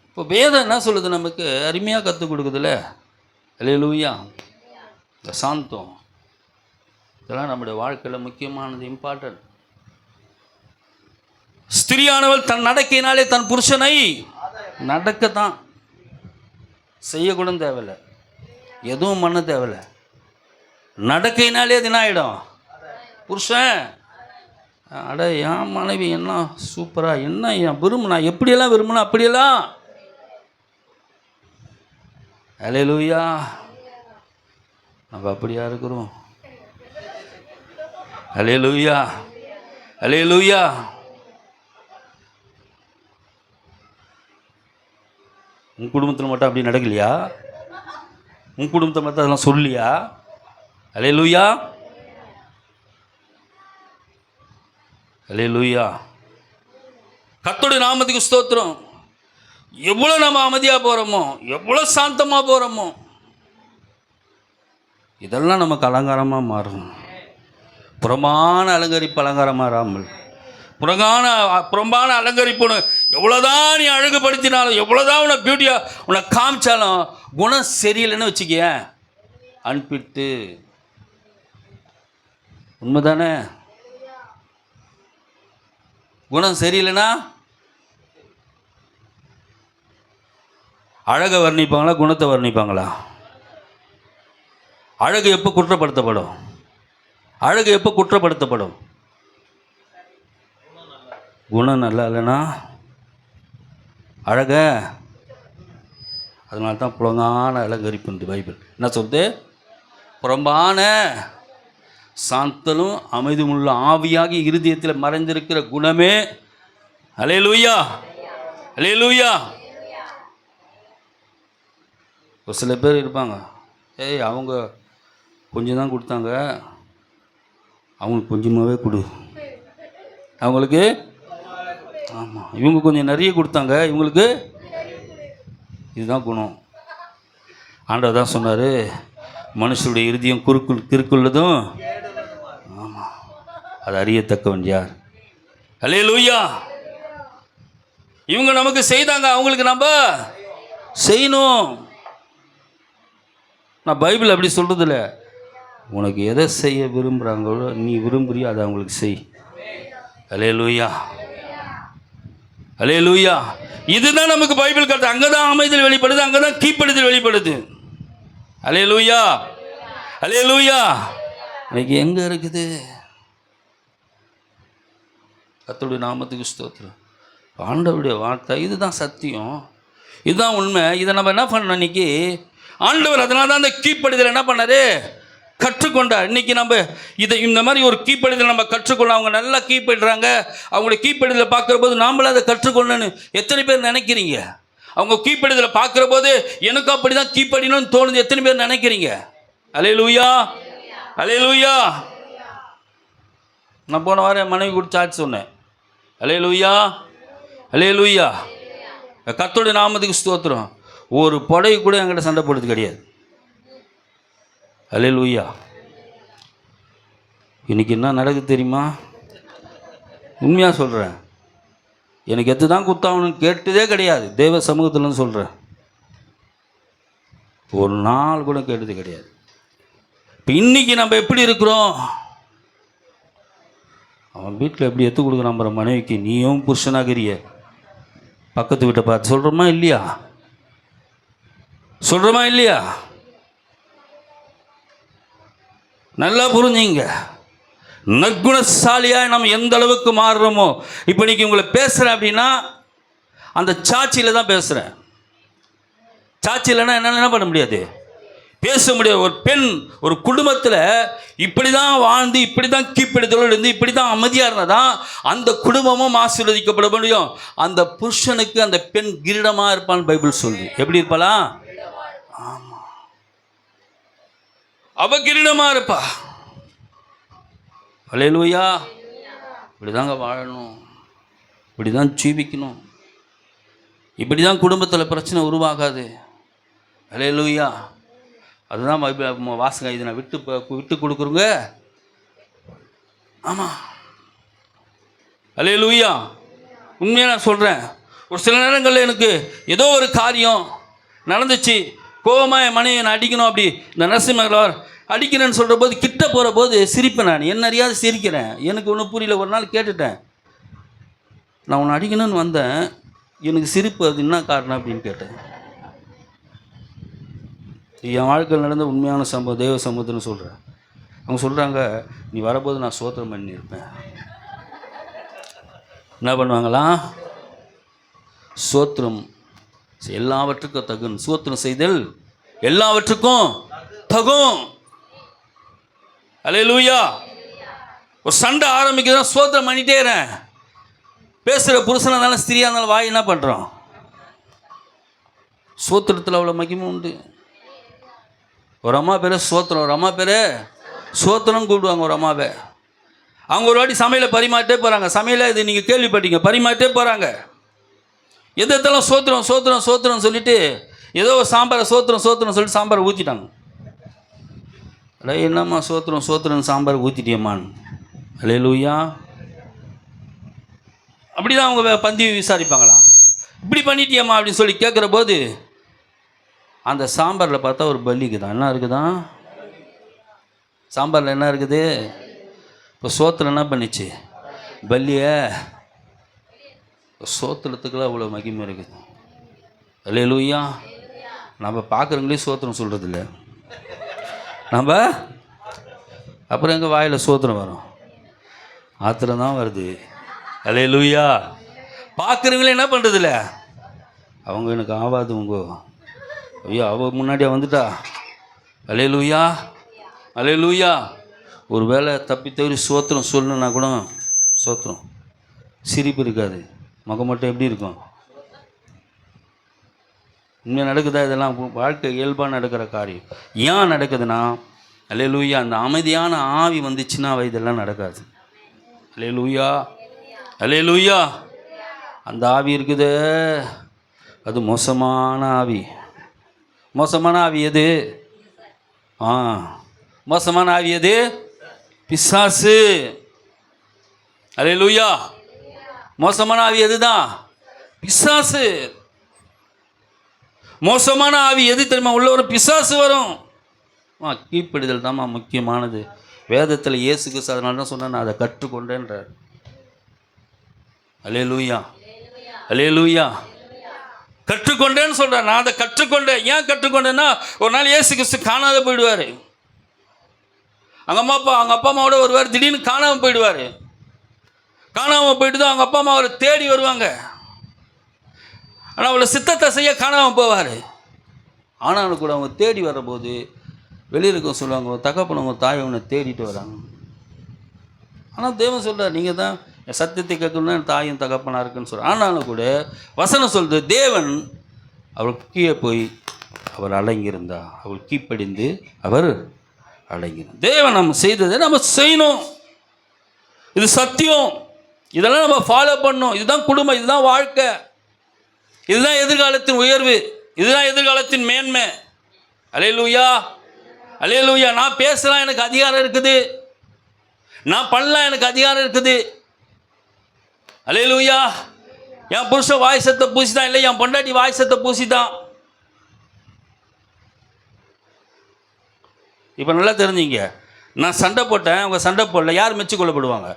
இப்போ வேதம் என்ன சொல்லுது? நமக்கு அருமையாக கற்றுக் கொடுக்குதுல்ல. அல்லேலூயா. இந்த சாந்தம் இதெல்லாம் நம்முடைய வாழ்க்கையில் முக்கியமானது, இம்பார்ட்டன்ட். ஸ்திரியானவள் தன் நடக்கையினாலே தன் புருஷனை நடக்கத்தான் செய்யக்கூட தேவையில்லை, எதுவும் பண்ண தேவையில்லை. நடக்கையினாலே அது என்ன ஆகிடும்? புருஷன் அட என் மனைவி என்ன சூப்பராக, என்ன என் விரும்பினா எப்படியெல்லாம் விரும்பினா அப்படியெல்லாம். அல்லேலூயா. நம்ம அப்படியா இருக்கிறோம்? அல்லேலூயா, அல்லேலூயா. உன் குடும்பத்தில் மட்டும் அப்படி நடக்கலையா? உன் குடும்பத்தை மட்டும் அதெல்லாம் சொல்லியா? அல்லேலூயா, அல்லேலூயா. கர்த்தருடைய நாமத்துக்கு ஸ்தோத்திரம். எவ்வளோ நம்ம அமைதியாக போகிறோமோ, எவ்வளோ சாந்தமாக போகிறோமோ, இதெல்லாம் நமக்கு அலங்காரமாக மாறும். புறமான அலங்கரிப்பு அலங்காரம் மாறாமல், புறம்பான அலங்கரிப்பு எவ்வளோதான் நீ அழகுபடுத்தினாலும், எவ்வளோதான் உன்னை பியூட்டியாக உன்னை காமிச்சாலும், குணம் சரியில்லைன்னு வச்சுக்க அன்பிட்டு. உண்மைதானே? குணம் சரியில்லைன்னா அழகை வர்ணிப்பாங்களா, குணத்தை வர்ணிப்பாங்களா? அழகு எப்போ குற்றப்படுத்தப்படும்? அழகு எப்போ குற்றப்படுத்தப்படும்? குணம் நல்லா இல்லைன்னா அழக. அதனால தான் புலங்கான அலங்கரிப்புண்டு பைபிள் என்ன சொல்லுது? புறம்பான சாந்தலும் அமைதியுள்ள ஆவியாகி இருதயத்தில் மறைந்திருக்கிற குணமே. அல்லேலூயா, அல்லேலூயா. ஒரு சில பேர் இருப்பாங்க, அவங்க கொஞ்சம் தான் கொடுத்தாங்க, அவங்களுக்கு கொஞ்சமாகவே கொடு. அவங்களுக்கு ஆமாம், இவங்க கொஞ்சம் நிறைய கொடுத்தாங்க, இவங்களுக்கு இதுதான் குணம். ஆண்டவர் தான் சொன்னார், மனுஷருடைய இருதயம் கிறுக்குள்ளதும் ஆமாம், அது அறியத்தக்கவன் யார்? அல்லேலூயா. இவங்க நமக்கு செய்தாங்க, அவங்களுக்கு நம்ம செய்யணும். நான் பைபிள் அப்படி சொல்கிறதில்ல. உனக்கு எதை செய்ய விரும்புகிறாங்களோ, நீ விரும்புறியோ அதை அவங்களுக்கு செய். அல்லேலூயா, அல்லேலூயா. இதுதான் நமக்கு பைபிள் கருத்து. அங்கே தான் அமைதியில் வெளிப்படுது, அங்கே தான் கீழ்ப்படுதல் வெளிப்படுது. அல்லேலூயா, அல்லேலூயா. இன்னைக்கு எங்கே இருக்குது? கர்த்தருடைய நாமத்துக்கு ஸ்தோத்திரம். ஆண்டவருடைய வார்த்தை இதுதான் சத்தியம், இதுதான் உண்மை. இதை நம்ம என்ன பண்ணணும்? இன்னைக்கு ஆண்டவர் அதனால தான் அந்த கீழ்ப்படுதல் என்ன பண்ணாரு? கற்றுக்கொண்டார். இன்றைக்கி நம்ம இதை இந்த மாதிரி ஒரு கீழ்ப்படுதல் நம்ம கற்றுக்கொள்ள, அவங்க நல்லா கீழ்ப்படுறாங்க, அவங்களுடைய கீழ்ப்படுதலை பார்க்குற போது நாமளும் அதை கற்றுக்கொள்ளணும்னு எத்தனை பேர் நினைக்கிறீங்க? அவங்க கீழ்ப்படுதலை பார்க்குற போது எனக்கு அப்படி தான் கீழ்ப்படினு தோணுது, எத்தனை பேர் நினைக்கிறீங்க? அல்லேலூயா, அல்லேலூயா. நான் போன வாரம் மனைவி கூட சாட்சி சொன்னேன். அல்லேலூயா, அல்லேலூயா. கர்த்தருடைய நாமத்துக்கு ஸ்தோத்திரம். ஒரு புடவை கூட என்கிட்ட சண்டை போடுறது கிடையாது. அல்லேலூயா. இன்னைக்கு என்ன நடக்குது தெரியுமா? உண்மையாக சொல்கிறேன், எனக்கு எது தான் குத்தாகணும்னு கேட்டதே கிடையாது. தேவ சமூகத்தில்னு சொல்கிறேன், ஒரு நாள் கூட கேட்டது கிடையாது. இப்போ இன்றைக்கி நம்ம எப்படி இருக்கிறோம்? அவன் வீட்டில் எப்படி எடுத்து கொடுக்குறான் நம்புற மனைவிக்கு, நீயும் புருஷனாகிறிய, பக்கத்து வீட்டை பார்த்து சொல்கிறோமா இல்லையா? சொல்கிறோமா இல்லையா? நல்லா புரிஞ்சுங்க. நற்குணசாலியாக நம்ம எந்த அளவுக்கு மாறுறோமோ. இப்போ இன்றைக்கி உங்களை பேசுகிறேன் அப்படின்னா அந்த சாட்சியில் தான் பேசுகிறேன். சாட்சி இல்லைன்னா என்ன பண்ண முடியாது, பேச முடியாது. ஒரு பெண் ஒரு குடும்பத்தில் இப்படி தான் வாழ்ந்து, இப்படி தான் கீழ்ப்படுதலோடு இருந்து, இப்படி தான் அமைதியாக இருந்தால் தான் அந்த குடும்பமும் ஆசீர்வதிக்கப்பட முடியும். அந்த புருஷனுக்கு அந்த பெண் கிரீடமாக இருப்பான்னு பைபிள் சொல்லுது. எப்படி இருப்பாளா? ஆமாம், அவ கிரீடமாக இருப்பா. அல்லேலூயா. இப்படி தாங்க வாழணும், இப்படி தான் ஜீவிக்கணும், இப்படி தான் குடும்பத்தில் பிரச்சனை உருவாகாது. அல்லேலூயா. அதுதான் வாசகம். இதை நான் விட்டு கொடுக்குறோங்க. ஆமாம், அல்லேலூயா. உண்மையாக நான் சொல்கிறேன், ஒரு சில நேரங்களில் எனக்கு ஏதோ ஒரு காரியம் நடந்துச்சு, கோபமாக என் மனைவி நான் அடிக்கணும், அப்படி இந்த நரசிம்மர் அடிக்கிறேன்னு சொல்கிற போது கிட்ட போகிற போது சிரிப்பேன். நான் என்ன அறியாத சிரிக்கிறேன். எனக்கு ஒன்றும் புரியல. ஒரு நாள் கேட்டுட்டேன், நான் உன்னை அடிக்கணும்னு வந்தேன், எனக்கு சிரிப்பு, அது என்ன காரணம் அப்படின்னு கேட்டேன். என் வாழ்க்கையில் நடந்த உண்மையான சம்பவம், தெய்வ சம்பவத்துன்னு சொல்கிறேன். அவங்க சொல்கிறாங்க, நீ வரபோது நான் சோத்திரம் பண்ணியிருப்பேன். என்ன பண்ணுவாங்களாம்? சோத்திரம் எல்லாவற்றுக்கும் தகும். சோத்திரம் செய்தல் எல்லாவற்றுக்கும் தகும். அல்லேலூயா. ஒரு சண்டை ஆரம்பிக்கிறதா சோத்திரம் பண்ணிட்டே இருறேன். பேசுகிற புருஷனாக இருந்தாலும் ஸ்திரியாக இருந்தாலும் வாய் என்ன பண்ணுறோம்? சோத்திரத்தில் அவ்வளோ மகிமை உண்டு. ஒரு அம்மா பேர் சோத்திரம், ஒரு அம்மா பேர் சோத்திரம் கூப்பிடுவாங்க ஒரு அம்மாவை. அவங்க ஒரு வாட்டி சமையலை பரிமாற்றே போகிறாங்க. சமையலை இது நீங்கள் கேள்விப்பட்டீங்க, பரிமாற்றே போகிறாங்க. எதெல்லாம் சோத்திரம் சோத்திரம் சோத்திரம் சொல்லிட்டு ஏதோ ஒரு சாம்பாரை சோத்திரம் சோத்திரம் சொல்லிட்டு சாம்பாரை ஊற்றிட்டாங்க. அட என்னம்மா சோத்திரம் சோத்திரம் சாம்பார் ஊற்றிட்டியம்மான்னு. அல்லேலூயா. அப்படி தான் அவங்க பந்தி விசாரிப்பாங்களா, இப்படி பண்ணிட்டியம்மா அப்படின்னு சொல்லி கேட்குற போது அந்த சாம்பாரில் பார்த்தா ஒரு பலி இருக்குதான். என்ன இருக்குதான் சாம்பாரில்? என்ன இருக்குது? இப்போ சோத்திரம் என்ன பண்ணிச்சு? பல்லியை. சோத்திரத்துக்குலாம் அவ்வளோ மகிமை இருக்குது. அல்லேலூயா. நம்ம பார்க்குறவங்களே சோத்திரம் சொல்கிறதில்ல, நம்ம அப்புறம் எங்கள் வாயில் சோத்திரம் வரும்? ஆத்திரம் தான் வருது. அல்லேலூயா. பார்க்குறவங்களே என்ன பண்ணுறதில்ல, அவங்க எனக்கு ஆகாதுங்க. ஐயோ அவ முன்னாடியே வந்துட்டா. அல்லேலூயா, அல்லேலூயா. ஒரு வேளை தப்பி தவறி சோத்திரம் சொல்லணுன்னா கூட சோத்திரம் சிரிப்பு இருக்காது, முகம் மட்டும் எப்படி இருக்கும்? உண்மையாக நடக்குதா? இதெல்லாம் வாழ்க்கை இயல்பாக நடக்கிற காரியம். ஏன் நடக்குதுன்னா, அல்லேலூயா, அந்த அமைதியான ஆவி வந்துச்சுன்னா அவ இதெல்லாம் நடக்காது. அல்லேலூயா, அல்லேலூயா. அந்த ஆவி இருக்குது, அது மோசமான ஆவி. மோசமான ஆவி எது? மோசமான ஆவி எது? பிசாசு. அல்லேலூயா. மோசமான ஆவி எதுதான்? பிசாசு. மோசமான ஆவி எது தெரியுமா? உள்ள ஒரு பிசாசு வரும். கீழ்ப்படிதல் தான்மா முக்கியமானது. வேதத்தில் இயேசு கிறிஸ்து அதனால தான் சொன்னேன், நான் அதை கற்றுக்கொண்டேன்றார். அல்லேலூயா, அல்லேலூயா. கற்றுக்கொண்டேன்னு சொல்கிறேன். நான் அதை கற்றுக்கொண்டேன். ஏன் கற்றுக்கொண்டேன்னா, ஒரு நாள் இயேசு கிறிஸ்து காணாத போயிடுவார். அவங்க அப்பா அம்மாவோட ஒருவர் திடீர்னு காணாமல் போயிடுவார். காணாமல் போயிட்டு தான் அவங்க அப்பா அம்மா அவரை தேடி வருவாங்க. ஆனால் அவளை சித்தத்தை செய்ய காணாமல் போவார். ஆனாலும் கூட அவங்க தேடி வரும்போது வெளியே இருக்க சொல்லுவாங்க, தகப்பனவங்க தாய் அவனை தேடிட்டு வராங்க. ஆனால் தேவன் சொல்கிறார், நீங்கள் தான் என் சத்தியத்தை கேட்கணும்னா என் தாயும் தகப்பனாக இருக்குன்னு சொல்கிறார். ஆனாலும் கூட வசனம் சொல்கிறது, தேவன் அவள் கீழே போய் அவர் அடங்கியிருந்தா, அவள் கீழ்ப்படிந்து அவர் அடங்கினார். தேவன் நம்ம செய்ததை நம்ம செய்யணும். இது சத்தியம். இதெல்லாம் நம்ம ஃபாலோ பண்ணணும். இதுதான் குடும்பம், இதுதான் வாழ்க்கை, இதுதான் எதிர்காலத்தின் உயர்வு, இதுதான் எதிர்காலத்தின் மேன்மை. அல்லேலூயா, அல்லேலூயா. நான் பேசலாம், எனக்கு அதிகாரம் இருக்குது. நான் பண்ணலாம், எனக்கு அதிகாரம் இருக்குது. அல்லேலூயா. என் புருஷன் வாய்சத்தை பூசிதான், இல்லை என் பொண்டாட்டி வாய்சத்தை பூசிதான். இப்போ நல்லா தெரிஞ்சிங்க, நான் சண்டை போட்டேன், அவங்க சண்டை போடல, யார் மெச்சு கொள்ளப்படுவாங்க?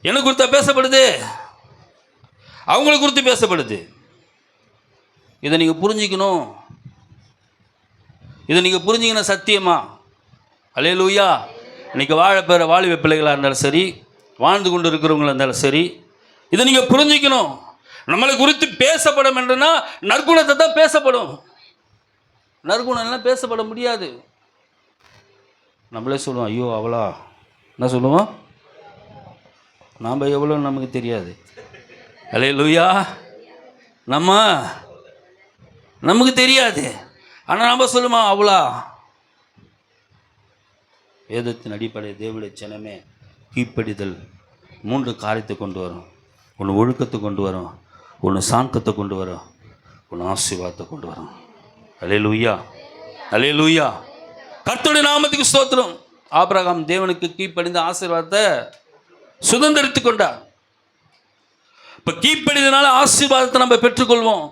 எனக்கு குறித்த பேசப்படுது, அவங்களுக்கு குறித்து பேசப்படுது. இதை நீங்கள் புரிஞ்சிக்கணும். இதை நீங்கள் புரிஞ்சிக்கணும் சத்தியமா. அல்லேலூயா. இன்றைக்கி வாழப்பெற வாலிப பிள்ளைகளாக இருந்தாலும் சரி, வாழ்ந்து கொண்டு இருக்கிறவங்களாக இருந்தாலும் சரி, இதை நீங்கள் புரிஞ்சிக்கணும். நம்மளை குறித்து பேசப்படும் என்றுனா நற்குணத்தை தான் பேசப்படும். நற்குணம் எல்லாம் பேசப்பட முடியாது. நம்மளே சொல்லுவோம், ஐயோ அவளா, என்ன சொல்லுவோம்? நாம் எவ்வளோ நமக்கு தெரியாது. அல்லேலூயா. நமக்கு தெரியாது. ஆனால் நம்ம சொல்லுமா அவ்வளா? வேதத்தின் அடிப்படை தேவனுடைய ஜனமே, கீழ்ப்படிதல் 3 காரியத்தை கொண்டு வரும். ஒன்று ஒழுக்கத்தை கொண்டு வரும், ஒன்று சாந்தத்தை கொண்டு வரும், ஒன்று ஆசீர்வாதத்தை கொண்டு வரும். அல்லேலூயா, அல்லேலூயா. கர்த்தருடைய நாமத்துக்கு ஸ்தோத்திரம். ஆபிரகாம் தேவனுக்கு கீழ்ப்படிந்த ஆசீர்வாதத்தை சுதந்திரித்து கொண்டார். இப்போ கீழ்ப்படிதனால ஆசீர்வாதத்தை நம்ம பெற்றுக்கொள்வோம்.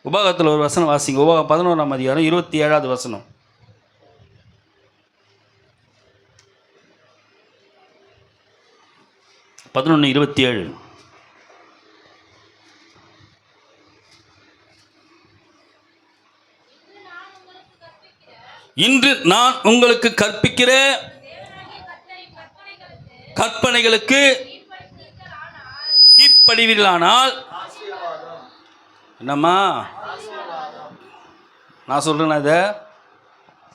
உபாகத்தில் ஒரு வசனம் வாசிங்க. உபாகம் 11ஆம் அதிகாரம் 27வது வசனம். இன்று நான் உங்களுக்கு கற்பிக்கிற கற்பனைகளுக்கு கீழ்ப்படிவீர்களானால் என்னம்மா நான் சொல்றேன், அதை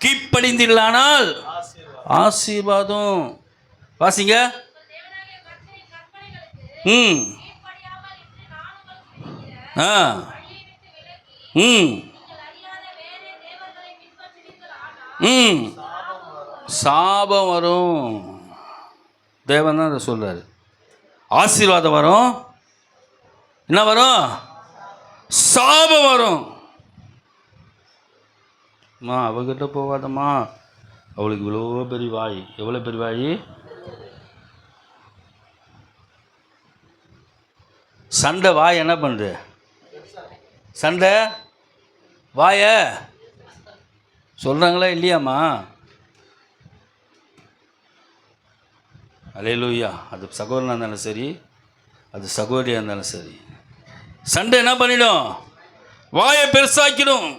கீழ்ப்படிந்தீர்களானால் ஆசீர்வாதம். வாசிங்க. சாபம் வரும். தேவன் தான் அதை சொல்றாரு. ஆசீர்வாதம் வரும், என்ன வரும்? சாபம் வரும். அம்மா அவகிட்ட போகாதம்மா, அவளுக்கு இவ்வளோ பெரிய வாய். எவ்வளோ பெரிய வாய்? சண்டை வாய் என்ன பண்ணுது? சண்டை வாய சொல்கிறாங்களா இல்லையாம்மா? அல்லேலூயா. அது சகோதரனாக இருந்தாலும் சரி, அது சகோதரியாக இருந்தாலும் சரி, சண்டை என்ன பண்ணிடும்? வாயை பெருசாக்கிடும்.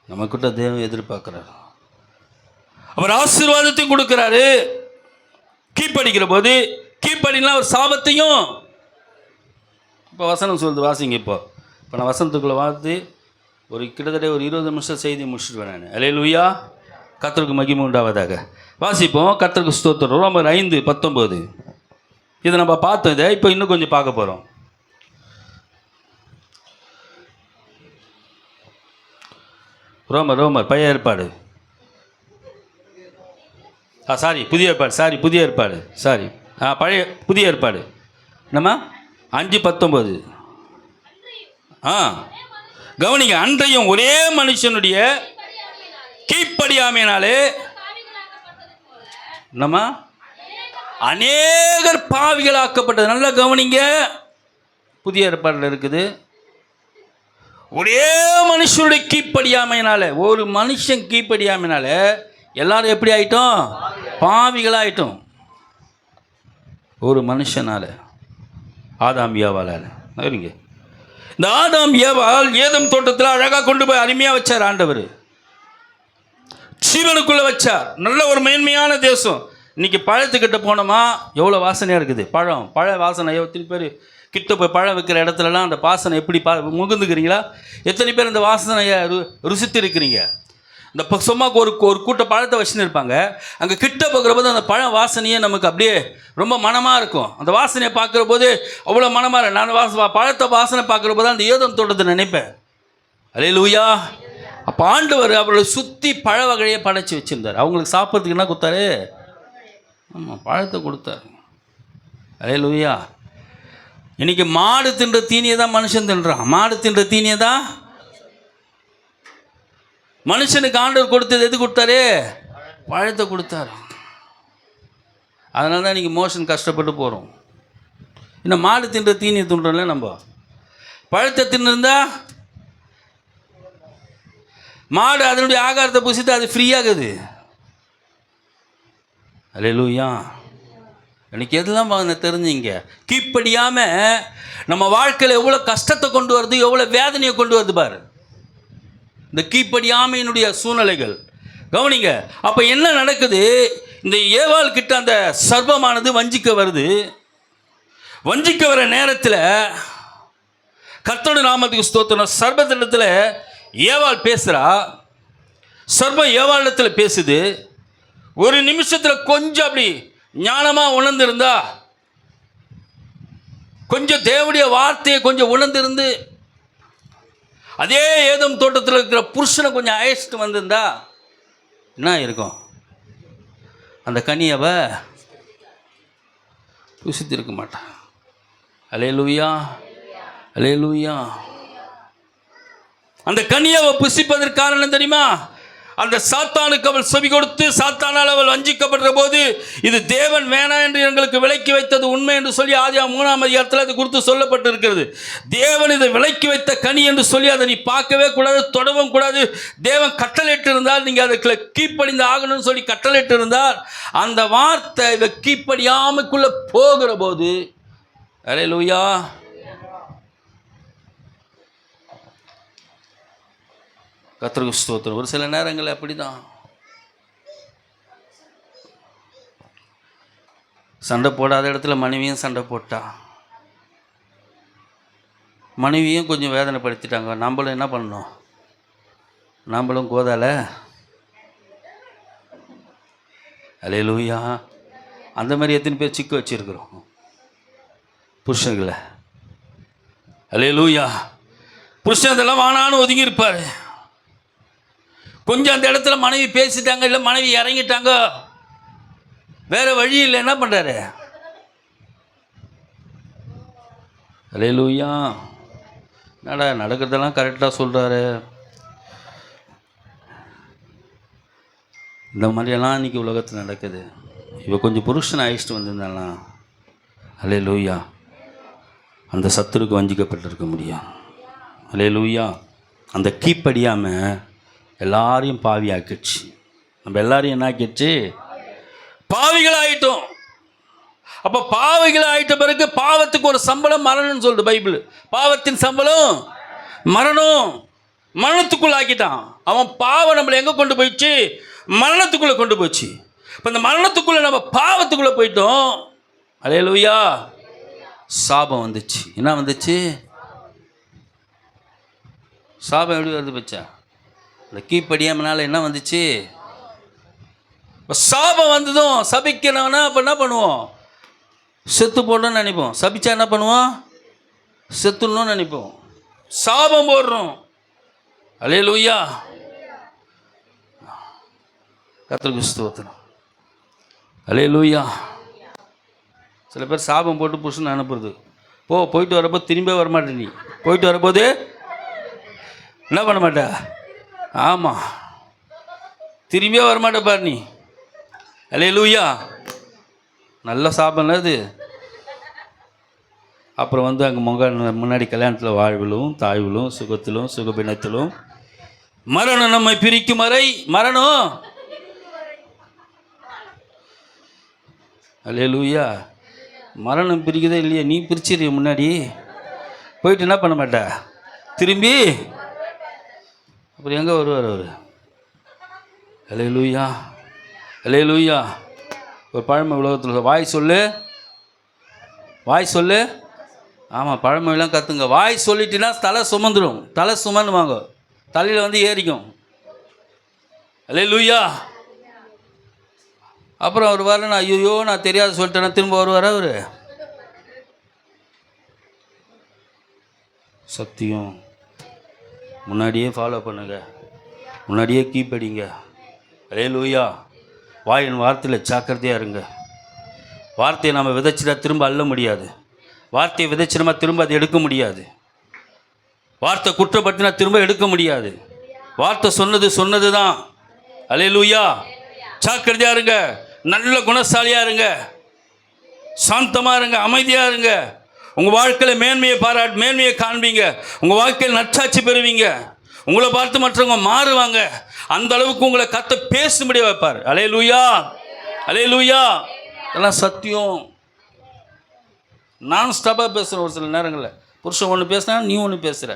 நம்மக்கிட்ட தேவன் எதிர்பார்க்குறாரு. அவர் ஆசீர்வாதத்தையும் கொடுக்குறாரு, கீழ்ப்படிக்கிற போது கீழ்ப்படினா ஒரு சாபத்தையும். இப்போ வசனம் சொல்லுது, வாசிங்க. இப்போ நான் வசனத்துக்குள்ளே பார்த்து கிட்டத்தட்ட ஒரு 20 நிமிஷம் செய்தி முடிச்சுடுவேன் நான். அல்லேலூயா, கர்த்தருக்கு மகிமை உண்டாவதாக. வாசிப்போம். கர்த்தருக்கு ஸ்தோத்திரம். ரோமர் 5:19 இதை நம்ம பார்த்தோம். இதை இப்போ இன்னும் கொஞ்சம் பார்க்க போகிறோம். ரோமர் பழைய ஏற்பாடு, புதிய ஏற்பாடு புதிய ஏற்பாடு என்னம்மா 5:19. கவனிங்க. அன்றையும் ஒரே மனுஷனுடைய கீழ்ப்படியாமையினாலே என்னம்மா அநேகர் பாவிகளாக்கப்பட்டது. நல்லா கவனிங்க. புதிய ஏற்பாடில் இருக்குது. ஒரே மனுஷனுடைய கீழ்ப்படியாமையினால, ஒரு மனுஷன் கீழ்ப்படியாமையினால எல்லாரும் எப்படி ஆயிட்டோம்? பாவிகளாயிட்டோம். ஒரு மனுஷனால, ஆதாம் ஏவாளால். சரிங்க. இந்த ஆதாம் ஏவாள் ஏதேன் தோட்டத்தில் அழகாக கொண்டு போய் அருமையாக வச்சார் ஆண்டவர். ஜீவனுக்குள்ளே வச்சார். நல்ல ஒரு மேன்மையான தேசம். இன்றைக்கி பழத்துக்கிட்ட போனோமா எவ்வளோ வாசனையாக இருக்குது. பழ வாசனை. எத்தனை பேர் கிட்ட போய் பழம் வைக்கிற இடத்துலலாம் அந்த வாசனை எப்படி முகுந்துக்கிறீங்களா? எத்தனை பேர் அந்த வாசனையை ருசித்து இருக்கிறீங்க? இந்த சும்மாக்கு ஒரு கூட்ட பழத்தை வச்சுன்னு இருப்பாங்க. அங்கே கிட்ட போகிற போது அந்த பழ வாசனையே நமக்கு அப்படியே ரொம்ப மனமாக இருக்கும். அந்த வாசனையை பார்க்குற போது அவ்வளோ மனமாக இருக்கும். நான் பழத்தை வாசனை பார்க்குற போது அந்த ஏதேன் தோட்டத்தை நினைப்பேன். அல்லேலூயா. அப்போ ஆண்டவர் அவர்களை சுற்றி பழ வகையை படைச்சி வச்சுருந்தார். அவங்களுக்கு சாப்பிட்றதுக்கு என்ன கொடுத்தாரு? ஆமாம், பழத்தை கொடுத்தாரு. அல்லேலூயா. இன்றைக்கி மாடு தின்ற தீனியை தான் மனுஷன் தின்றான். மாடு தின்ற தீனியை தான் மனுஷனுக்கு ஆண்டவர் கொடுத்தது. எது கொடுத்தாரு? பழத்தை கொடுத்தாரு. அதனால தான் இன்றைக்கி மோஷன் கஷ்டப்பட்டு போகிறோம். இன்னும் மாடு தின்ற தீனியை தின்றோம்ல, நம்ம பழத்தை தின்னிருந்தா மாடு அதனுடைய ஆகாரத்தை புசித்து அது ஃப்ரீயாகுது. அல்லேலூயா. எனக்கு எதெல்லாம் தெரிஞ்சுங்க. கீழ்ப்படியாமல் நம்ம வாழ்க்கையில் எவ்வளோ கஷ்டத்தை கொண்டு வருது, எவ்வளோ வேதனையை கொண்டு வருது பாரு இந்த கீழ்ப்படியாமையினுடைய சூழ்நிலைகள். கவனிங்க. அப்போ என்ன நடக்குது? இந்த ஏவாள் கிட்ட அந்த சர்ப்பமானது வஞ்சிக்க வருது. வஞ்சிக்க வர நேரத்தில் கர்த்தருடைய நாமத்துக்கு ஸ்தோத்திரம். சர்ப்பத்திடத்தில் ஏவாள் பேசுகிறா. சர்ப்பம் ஏவாளிடத்தில் பேசுது. ஒரு நிமிஷத்தில் கொஞ்சம் அப்படி ஞானமாக உணர்ந்திருந்தா, கொஞ்சம் தேவனுடைய வார்த்தையை கொஞ்சம் உணர்ந்திருந்து அதே ஏதேன் தோட்டத்தில் இருக்கிற புருஷனை கொஞ்சம் அழைச்சிட்டு வந்திருந்தா என்ன இருக்கும்? அந்த கனியவை புசித்திருக்க மாட்டான். அல்லேலூயா, அல்லேலூயா. அந்த கனியவை புசிப்பதற்கு காரணம் தெரியுமா? அந்த சாத்தானுக்கு அவள் செவி கொடுத்து சாத்தானால் அவள் வஞ்சிக்கப்படுற போது இது தேவன் வேணாம் என்று எங்களுக்கு விலக்கி வைத்தது உண்மை என்று சொல்லி ஆதியாகமம் 3ஆம் அதிகாரத்தில் அது குறித்து சொல்லப்பட்டு இருக்கிறது. தேவன் இதை விலக்கி வைத்த கனி என்று சொல்லி அதை நீ பார்க்கவே கூடாது, தொடவும் கூடாது. தேவன் கட்டளையிட்டு இருந்தால் நீங்கள் அதுக்கு கீழ்ப்படிந்து ஆகணும்னு சொல்லி கட்டளையிட்டு இருந்தால் அந்த வார்த்தை இதை கீழ்ப்படியாமைக்குள்ளே போகிற போது அல்லேலூயா. கர்த்தருக்கு ஸ்தோத்திரம். ஒரு சில நேரங்கள் அப்படி தான் சண்டை போடாத இடத்துல மனைவியும் சண்டை போட்டா, மனைவியும் கொஞ்சம் வேதனைப்படுத்திட்டாங்க. நம்மளும் என்ன பண்ணோம்? நம்மளும் கோதால அல்லேலூயா. அந்த மாதிரி எத்தனை பேர் சிக்க வச்சிருக்கிறோம் புருஷங்களை? அல்லேலூயா. புருஷன் அதெல்லாம் வானான்னு ஒதுங்கி இருப்பார். கொஞ்சம் அந்த இடத்துல மனைவி பேசிட்டாங்க, இல்லை மனைவி இறங்கிட்டாங்க, வேற வழி இல்லை, என்ன பண்ணுறாரு? அல்லேலூயா. நடக்கிறதெல்லாம் கரெக்டாக சொல்கிறாரு. இந்த மாதிரியெல்லாம் இன்றைக்கி உலகத்தில் நடக்குது. இப்போ கொஞ்சம் புருஷனை அழைச்சிட்டு வந்திருந்தாலாம் அல்லேலூயா, அந்த சத்துருக்கு வஞ்சிக்கப்பட்டிருக்க முடியும். அல்லேலூயா. அந்த கீழ்ப்படியாமல் எல்லாரையும் பாவி ஆக்கிடுச்சு. நம்ம எல்லாரையும் என்ன ஆக்கிடுச்சு? பாவிகளாயிட்டோம். அப்போ பாவிகளாயிட்ட பிறகு பாவத்துக்கு ஒரு சம்பளம் மரணம்னு சொல்லுது பைபிள். பாவத்தின் சம்பளம் மரணம். மரணத்துக்குள்ள ஆக்கிட்டான் அவன். பாவம் நம்மளை எங்கே கொண்டு போயிடுச்சு? மரணத்துக்குள்ளே கொண்டு போச்சு. இப்போ இந்த மரணத்துக்குள்ளே நம்ம பாவத்துக்குள்ளே போயிட்டோம். அல்லேலூயா. சாபம் வந்துச்சு. என்ன வந்துச்சு? சாபம் எப்படி வருது பச்சா? இந்த கீழ்ப்படியாமனால என்ன வந்துச்சு? இப்போ சாபம் வந்ததும் சபிக்கிறவனா இப்போ என்ன பண்ணுவோம்? செத்து போடணும்னு நினைப்போம். சபிச்சா என்ன பண்ணுவோம்? செத்துடணும்னு நினைப்போம். சாபம் போடுறோம். அல்லேலூயா. கர்த்தருக்கு ஸ்தோத்திரம். அல்லேலூயா. சில பேர் சாபம் போட்டு புருஷன் அனுப்புறது. போயிட்டு வரப்போ திரும்பவே வரமாட்டே. நீ போயிட்டு வரப்போது என்ன பண்ண மாட்ட? ஆமாம், திரும்பியே வரமாட்டே பாரு நீ. அல்லேலூயா. நல்ல சாபம் அது. அப்புறம் வந்து அங்கே முன்னாடி கல்யாணத்தில் வாழ்விலும் தாழ்விலும் சுகத்திலும் சுகபினத்திலும் மரணம் நம்மை பிரிக்கும் வரை. மரணம் அல்லேலூயா. மரணம் பிரிக்குதே இல்லையா? நீ பிரிச்சிருக்க முன்னாடி போயிட்டு என்ன பண்ண மாட்ட? திரும்பி அப்புறம் எங்கே வருவார் அவர்? அல்லேலூயா. அல்லேலூயா. ஒரு பழமை உலகத்தில் வாய் சொல்லு, வாய் சொல்லு. ஆமாம், பழமொழிலாம் கற்றுங்க. வாய் சொல்லிட்டுனா தலை சுமந்துடும். தலை சுமந்துவாங்க, தலையில் வந்து ஏறிக்கும். அல்லேலூயா. அப்புறம் அவர் வர, நான் ஐயோ நான் தெரியாத சொல்லிட்டேன்னா திரும்ப வருவார் அவர். சத்தியம் முன்னாடியே ஃபாலோ பண்ணுங்க, முன்னாடியே கீப்படிங்க. அல்லேலூயா. வாயின் வார்த்தையில் ஜாக்கிரதையாக இருங்க. வார்த்தையை நம்ம விதைச்சிட்டா திரும்ப அள்ள முடியாது. வார்த்தையை விதைச்சினமா திரும்ப அதை எடுக்க முடியாது. வார்த்தை குற்றப்படுத்தினா திரும்ப எடுக்க முடியாது. வார்த்தை சொன்னது தான். அல்லேலூயா. ஜாக்கிரதையாக இருங்க. நல்ல குணசாலியாக இருங்க. சாந்தமாக இருங்க. அமைதியாக இருங்க. உங்கள் வாழ்க்கையில் மேன்மையை காண்பீங்க. உங்கள் வாழ்க்கையில் நற்சாட்சி பெறுவீங்க. உங்களை பார்த்து மற்றவங்க மாறுவாங்க. அந்த அளவுக்கு உங்களை கர்த்தர் பேசும்படி வைப்பார். அல்லேலூயா. அல்லேலூயா. இதெல்லாம் சத்தியம். நான் ஸ்டாப்பாக பேசுகிறேன். ஒரு சில நேரங்களில் புருஷன் ஒன்று பேசுனா நீ ஒன்று பேசுகிற.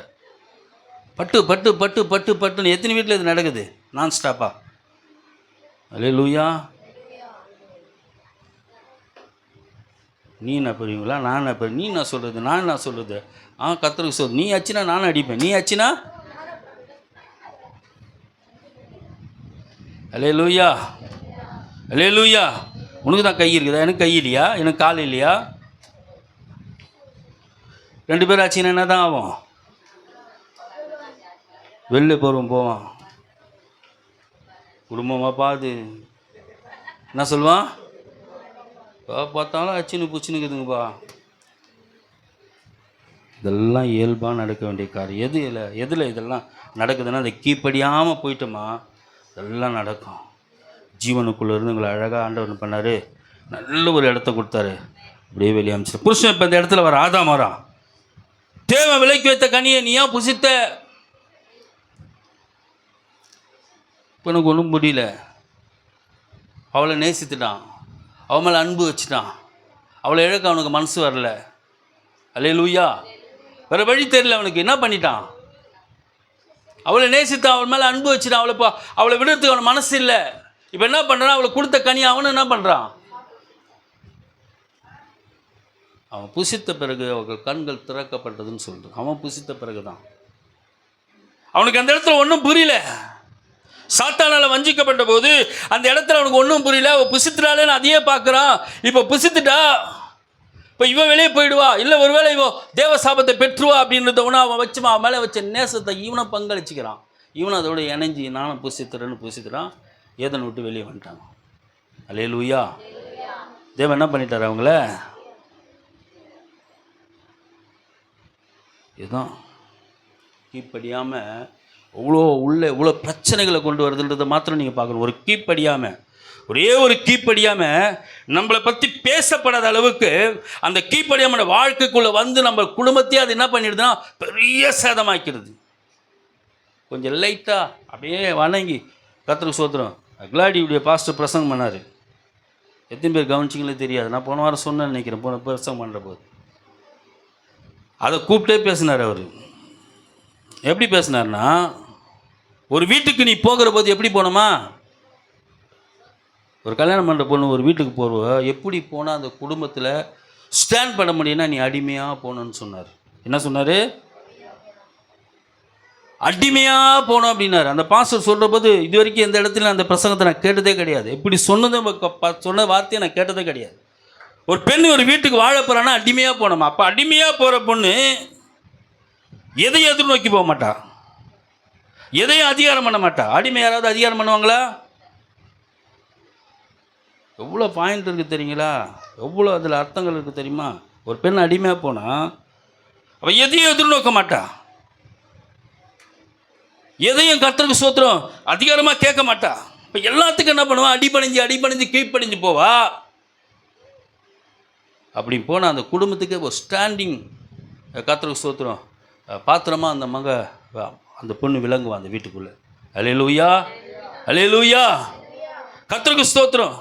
பட்டு பட்டு பட்டு பட்டு பட்டுன்னு எத்தனை வீட்டில் இது நடக்குது? நான் ஸ்டாப்பாக. அல்லேலூயா. நீ என்ன பெறுவீங்களா? நான் என்ன பெறு? நீ நான் சொல்கிறது, நான் என்ன சொல்கிறது? கர்த்தருக்கு சொல். நீ அச்சினா நானும் அடிப்பேன், நீ அச்சினா. அல்லேலூயா. அல்லேலூயா. உனக்கு தான் கை இருக்குதா? எனக்கு கை இல்லையா? எனக்கு கால் இல்லையா? ரெண்டு பேரும் ஆச்சுன்னா என்ன தான் ஆகும்? வெளில போவான். குடும்பமாக பார்த்து என்ன சொல்லுவான்? பார்த்தாலும் அச்சின்னு புச்சினுக்குதுங்கப்பா. இதெல்லாம் இயல்பாக நடக்க வேண்டிய காரியம். எதில் இதெல்லாம் நடக்குதுன்னா, அதை கீழ்ப்படியாமல் போயிட்டோமா இதெல்லாம் நடக்கும். ஜீவனுக்குள்ளே இருந்து உங்களை அழகாக ஆண்டவர் பண்ணார். நல்ல ஒரு இடத்த கொடுத்தாரு. அப்படியே வெளியே அமைச்சார். புருஷன் இப்போ இந்த இடத்துல வர ஆதாம் வரான். தேவன் விலைக்கு வைத்த கனியை நீயா புசித்த? இப்போ எனக்கு ஒன்றும் முடியல. அவளை நேசித்துட்டான். அவன் மேலே அன்பு வச்சுட்டான். அவளை இழக்க அவனுக்கு மனசு வரல. அல்லேலூயா. வேறு வழி தெரியல அவனுக்கு. என்ன பண்ணிட்டான்? அவளை நேசித்தான். அவள் மேலே அன்பு வச்சுட்டான். அவளை விடுறதுக்கு அவன் மனசு இல்லை. இப்போ என்ன பண்ணுறான்? அவளை கொடுத்த கனி அவனு என்ன பண்ணுறான்? அவன் புசித்த பிறகு அவர்கள் கண்கள் திறக்கப்பட்டதுன்னு சொல்கிறான். அவன் புசித்த பிறகு தான் அவனுக்கு அந்த இடத்துல ஒன்றும் புரியல. சாத்தானால் வஞ்சிக்கப்பட்ட போது அந்த இடத்துல அவனுக்கு ஒன்றும் புரியல. அவள் புசித்துட்டாலேன்னு அதையே பார்க்குறான். இப்போ புசித்துட்டா, இப்போ இவன் வெளியே போயிடுவா, இல்லை ஒருவேளை இவன் தேவ சாபத்தை பெற்றுவா அப்படின்றத ஒன்று அவன் அவன் மேலே வச்ச நேசத்தை இவனை பங்களிச்சுக்கிறான். இவனை அதோட இணைஞ்சி நானும் புசித்துறான். ஏதனை விட்டு வெளியே வந்துட்டாங்க. அல்லேலூயா. தேவன் என்ன பண்ணிட்டார் அவங்கள? இதுதான் கீழ்ப்படியாமல் இவ்வளோ பிரச்சனைகளை கொண்டு வருதுன்றதை மாத்திரம் நீங்கள் பார்க்கணும். ஒரு கீழ்ப்படியாமல், ஒரே ஒரு கீழ்ப்படியாமல் நம்மளை பற்றி பேசப்படாத அளவுக்கு அந்த கீழ்ப்படியாமல் வாழ்க்கைக்குள்ளே வந்து நம்ம குடும்பத்தையே அது என்ன பண்ணிடுதுன்னா பெரிய சேதமாக்கிறது. கொஞ்சம் லைட்டாக அப்படியே வணங்கி கர்த்தருக்கு ஸ்தோத்திரம். அக்லாடியுடைய பாஸ்டர் பிரசங்கம் பண்ணார். எத்தனை பேர் கவனிச்சிங்களே தெரியாது. நான் போன வாரம் சொன்னேன்னு நினைக்கிறேன். போன பிரசங்கம் பண்ணுற போது அதை கூப்பிட்டே பேசினார் அவர். எப்படி பேசினார்னா, ஒரு வீட்டுக்கு நீ போகிற போது எப்படி போனோமா? ஒரு கல்யாணம் பண்ணுற பொண்ணு ஒரு வீட்டுக்கு போடுவ, எப்படி போனால் அந்த குடும்பத்தில் ஸ்டாண்ட் பண்ண முடியும்னா நீ அடிமையாக போகணுன்னு சொன்னார். என்ன சொன்னார்? அடிமையாக போனோம் அப்படின்னாரு. அந்த பாஸ்டர் சொல்கிற போது இது வரைக்கும் எந்த இடத்துல அந்த பிரசங்கத்தை நான் கேட்டதே கிடையாது. எப்படி சொன்ன வார்த்தையை நான் கேட்டதே கிடையாது. ஒரு பெண் ஒரு வீட்டுக்கு வாழ போகிறான்னா அடிமையாக போனோமா. அப்போ அடிமையாக போகிற பொண்ணு எதையும் எதிர்நோக்கி போக மாட்டா, எதையும் அதிகாரம் பண்ண மாட்டா. அடிமை யாராவது அதிகாரம் பண்ணுவாங்களா? எவ்வளோ பாயிண்ட் இருக்குது தெரியுங்களா? எவ்வளோ அதில் அர்த்தங்கள் இருக்குது தெரியுமா? ஒரு பெண் அடிமையாக போனால் அவள் எதையும் எதிர்நோக்க மாட்டா, எதையும் கர்த்தருக்கு ஸ்தோத்திரம் அதிகாரமாக கேட்க மாட்டா. இப்போ எல்லாத்துக்கும் என்ன பண்ணுவா? அடிபணிஞ்சு கீழ்ப்படிஞ்சு போவா. அப்படி போனால் அந்த குடும்பத்துக்கு ஒரு ஸ்டாண்டிங் கர்த்தருக்கு ஸ்தோத்திரம் பாத்திரமாக அந்த பொண்ணு விளங்குவா அந்த வீட்டுக்குள்ளே. அல்லேலூயா, அல்லேலூயா, கர்த்தருக்கு ஸ்தோத்திரம்.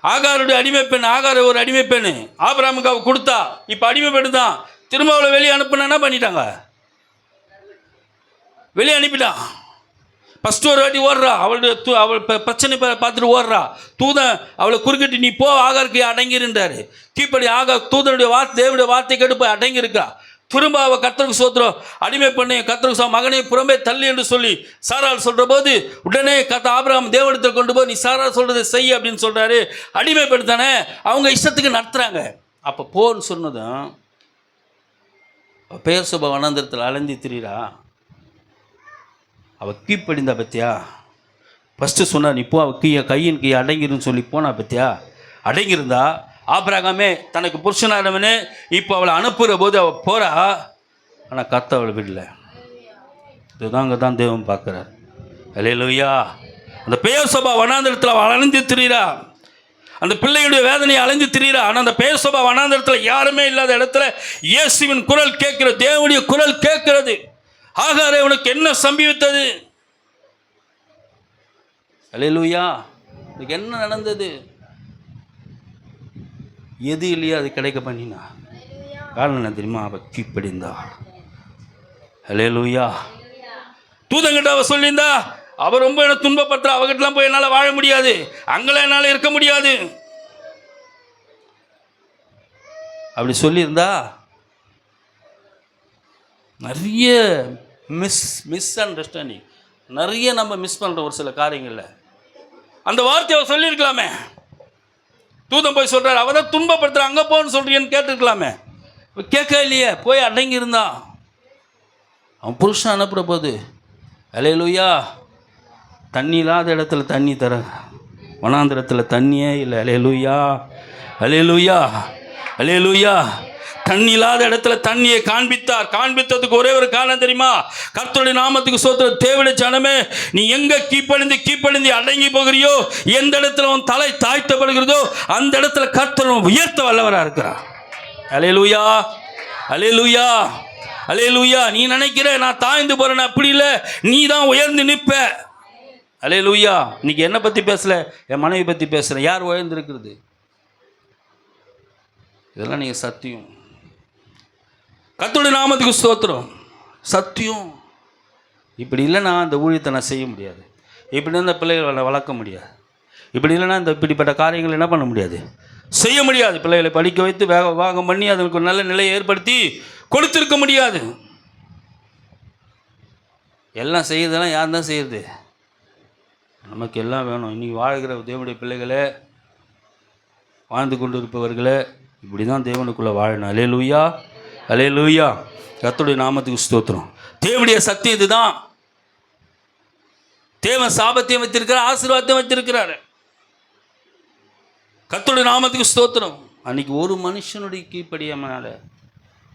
ஆகாருடைய அடிமை பெண், ஆகார ஒரு அடிமை பெண் ஆபிரகாமுக்கு அவள் கொடுத்தா. இப்போ அடிமை பெண்ணு தான். திரும்ப அவளை வெளியே அனுப்புனா என்ன பண்ணிட்டாங்க? வெளியே அனுப்பிட்டான். ஃபஸ்ட்டு ஒரு வாட்டி ஓடுறா, அவள் பிரச்சனை பார்த்துட்டு ஓடுறா. தூதன் அவளை குறுக்கிட்டு நீ போ, ஆகாருக்கு அடங்கிருந்தாரு. கீழ்ப்படி தூதனுடைய தேவனுடைய வார்த்தை கேட்டு போய் அடங்கியிருக்கா. திரும்ப அவள் கர்த்தருக்கு ஸ்தோத்திரம் அடிமை பண்ணி கர்த்தருக்கு மகனை புறம்பே தள்ளி என்று சொல்லி சாராள் சொல்கிற போது உடனே ஆபிரகாம் தேவனிடத்தை கொண்டு போய் நீ சாராள் சொல்கிறத செய் அப்படின்னு சொல்கிறாரு. அடிமைப்படுத்தானே அவங்க இஷ்டத்துக்கு நடத்துகிறாங்க. அப்போ போன்னு சொன்னதும் பெயர் சுப வனாந்திரத்தில் அலைஞ்சி திரிகிறா. அவள் கீழ்ப்படிந்தா பத்தியா? ஃபஸ்ட்டு சொன்னா நீ போ, அவள் கையின் கீழே அடங்கிருன்னு சொல்லி போனா பத்தியா? அடங்கியிருந்தா ஆபிரகாமே தனக்கு புருஷனானவனே இப்போ அவளை அனுப்புகிற போது அவள் போகிறா. ஆனால் கர்த்தர் அவளை விடல. இதுதான் அங்கே தான் தேவன் பார்க்குறார். அல்லேலூயா. அந்த பெயர் சபா வனாந்திரத்தில் அவள் அலைஞ்சு திரிகிறா. அந்த பிள்ளையுடைய வேதனையை அலைஞ்சு திரிகிறா. ஆனால் அந்த பெயர் சபா வனாந்திரத்தில் யாருமே இல்லாத இடத்துல இயேசுவின் குரல் கேட்கிறது, தேவனுடைய குரல் கேட்கிறது. ஆகாரே உனக்கு என்ன சம்பவித்தது? அல்லேலூயா. இதுக்கு என்ன நடந்தது? எது இல்லையா அது கிடைக்க பண்ணினா. காரணம் என்ன தெரியுமா? அவள் கீழ்ப்படிந்தா. அல்லேலூயா. தூதங்கிட்ட அவள் சொல்லியிருந்தா அவள் ரொம்ப என்ன துன்பப்படுத்துறா, அவகிட்டலாம் போய் என்னால் வாழ முடியாது, அங்கெல்லாம் என்னால் இருக்க முடியாது அப்படி சொல்லியிருந்தா நிறைய மிஸ் அண்டர்ஸ்டாண்டிங், நிறைய நம்ம மிஸ் பண்ணுற ஒரு சில காரியங்களில் அந்த வார்த்தையை அவள் சொல்லியிருக்கலாமே. தூதன் போய் சொல்கிறார், அவள் தான் துன்பப்படுத்துகிற, அங்கே போன்னு சொல்கிறீன்னு கேட்டுருக்கலாமே. கேட்க இல்லையே, போய் அடங்கியிருந்தான். அவன் புருஷன் அனுப்புகிற போது அல்லேலூயா. தண்ணி இல்லாத இடத்துல தண்ணி தர, வனாந்திரத்தில் தண்ணியே இல்லை. அல்லேலூயா, அல்லேலூயா, அல்லேலூயா. தண்ணி இல்லாத இடத்துல தண்ணியை காண்பித்தார். காண்பித்ததுக்கு ஒரே ஒரு காரணம் தெரியுமா? கர்த்தருடைய நாமத்துக்கு ஸ்தோத்திரம். தேவனுடைய ஜனமே, நீ எங்கே கீழ்ப்படிந்து அடங்கி போகிறியோ, எந்த இடத்துல உன் தலை தாழ்த்தப்படுகிறதோ அந்த இடத்துல கர்த்தர் உயர்த்த வல்லவராக இருக்கிறார். அல்லேலூயா, அல்லேலூயா, அல்லேலூயா. நீ நினைக்கிற நான் தாழ்ந்து போகிறேன், அப்படி இல்லை, நீ தான் உயர்ந்து நிற்ப. அல்லேலூயா. இன்னைக்கு என்னை பற்றி பேசல, என் மனைவி பற்றி பேசுகிறேன். யார் உயர்ந்திருக்கிறது? இதெல்லாம் நீங்கள் சத்தியம். கர்த்தருடைய நாமத்துக்கு ஸ்தோத்திரம். சத்தியம். இப்படி இல்லைன்னா அந்த ஊழியத்தை நான் செய்ய முடியாது. இப்படி இந்த பிள்ளைகளை வளர்க்க முடியாது. இப்படி இல்லைன்னா இந்த இப்படிப்பட்ட காரியங்கள் என்ன பண்ண முடியாது, செய்ய முடியாது. பிள்ளைகளை படிக்க வைத்து வேகம் பண்ணி அதற்கு ஒரு நல்ல நிலையை ஏற்படுத்தி கொடுத்துருக்க முடியாது. எல்லாம் செய்யறதெல்லாம் யார் தான் செய்யுது? நமக்கு எல்லாம் வேணும். இன்றைக்கி வாழ்கிற தேவனுடைய பிள்ளைகளே, வாழ்ந்து கொண்டு இருப்பவர்களே, இப்படி தான் தேவனுக்குள்ளே வாழணும். அல்லேலூயா, அல்லேலூயா. கர்த்தருடைய நாமத்துக்கு ஸ்தோத்திரம். தேவனுடைய சத்தியம் இதுதான். தேவன் சாபத்தையும் வச்சிருக்கிறார், ஆசீர்வாதத்தையும் வச்சிருக்கிறாரு. கர்த்தருடைய நாமத்துக்கு ஸ்தோத்திரம். அன்றைக்கி ஒரு மனுஷனுடைய கீழ்ப்படியாமனால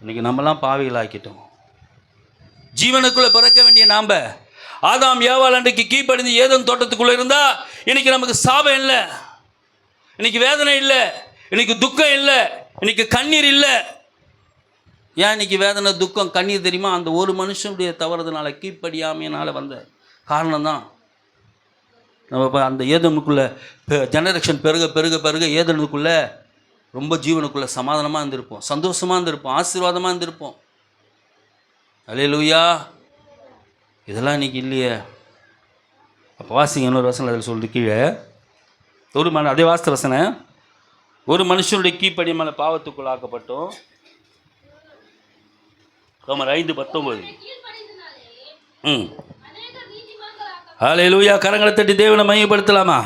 இன்றைக்கி நம்மலாம் பாவிகள் ஆக்கிட்டோம். ஜீவனுக்குள்ளே பிறக்க வேண்டிய நாம் ஆதாம் ஏவாள் அன்றைக்கு கீழ்ப்படிந்து ஏதேன் தோட்டத்துக்குள்ளே இருந்தால் இன்றைக்கி நமக்கு சாபம் இல்லை, இன்றைக்கி வேதனை இல்லை, இன்றைக்கி துக்கம் இல்லை, இன்றைக்கி கண்ணீர் இல்லை. ஏன் இன்றைக்கி வேதனை துக்கம் கண்ணீர் தெரியுமா? அந்த ஒரு மனுஷனுடைய தவறுதனால, கீழ்ப்படியாமையினால் வந்த காரணம் தான். நம்ம இப்போ அந்த ஏதனுக்குள்ளே ஜெனரேஷன் பெருக பெருக பெருக ஏதனுக்குள்ளே ரொம்ப ஜீவனுக்குள்ளே சமாதானமாக இருந்திருப்போம், சந்தோஷமாக இருந்திருப்போம், ஆசீர்வாதமாக இருந்திருப்போம். அல்லேலூயா. இதெல்லாம் இன்றைக்கி இல்லையே. அப்போ வாசிங்க இன்னொரு வசனம் அதில் சொல்லிட்டு கீழே அதே வாஸ்து வசனம், ஒரு மனுஷனுடைய கீழ்ப்படியாமல் பாவத்துக்குள் ஆக்கப்பட்டோம். ரோமர் 5:19. ஹல்லேலூயா. கரங்களை தட்டி தேவனை மையப்படுத்தலாமா?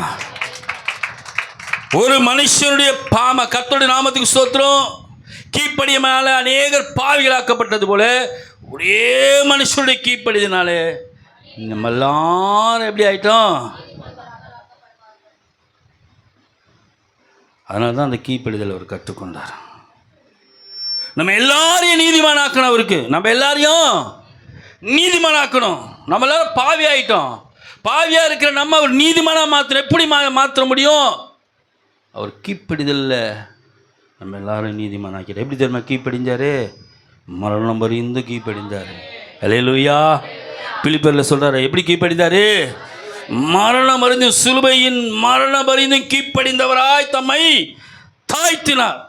ஒரு மனுஷனுடைய கர்த்தருடைய நாமத்துக்கு ஸ்தோத்திரம். கீழ்ப்படியாமல் அநேகர் பாவிகளாக்கப்பட்டது போல ஒரே மனுஷனுடைய கீழ்ப்படியதுனாலே நம்ம எல்லாரும் எப்படி ஆயிட்டோம்? அதனால தான் அந்த கீழ்ப்படிதல் அவர் கற்றுக்கொண்டார். நம்ம எல்லாரையும் நீதிமானாக்கணும். அவருக்கு நம்ம எல்லாரையும் நீதிமானாக்கணும். நம்ம எல்லாரும் பாவி ஆயிட்டோம். பாவியா இருக்கிற நம்ம அவர் நீதிமானா மாத்திரம் எப்படி மாற்ற முடியும்? அவர் கீழ்ப்படிதல்ல நம்ம எல்லாரும் நீதிமானாக்கிறார். எப்படி தெரியுமா கீழ்ப்படிஞ்சாரு? மரணம் பரிந்து கீழ்ப்படிந்தார். அல்லேலூயா. பிலிப்பியரில் சொல்றாரு, எப்படி கீழ்ப்படிந்தாரு? மரணம் அறிந்து, சிலுவையின் மரணம் அறிந்து கீழ்ப்படிந்தவராய் தம்மை தாழ்த்தினார்.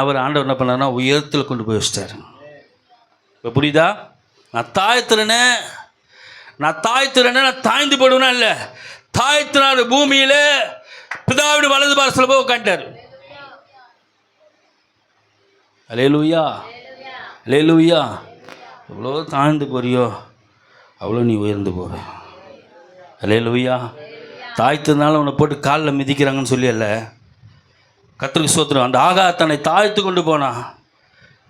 அவர் ஆண்டவர் என்ன பண்ணார்னா உயரத்தில் கொண்டு போய் வச்சிட்டார். இப்போ புரியுதா? நான் தாழ்த்துறேனே, நான் தாழ்ந்து போடுவேனா? இல்லை, தாழ்த்தினார். பூமியில் பிதாவுடைய வலது பாரத்தில் போய் உட்காந்துட்டார். அல்லேலூயா, அல்லேலூயா. எவ்வளோ தாழ்ந்து போறியோ அவ்வளோ நீ உயர்ந்து போற. அல்லேலூயா. தாழ்த்ததுனால உன்னை போட்டு காலில் மிதிக்கிறாங்கன்னு சொல்லி அல்ல, கர்த்தருக்கு ஸ்தோத்திரம். அந்த ஆகார் தன்னை தாழ்த்து கொண்டு போனா,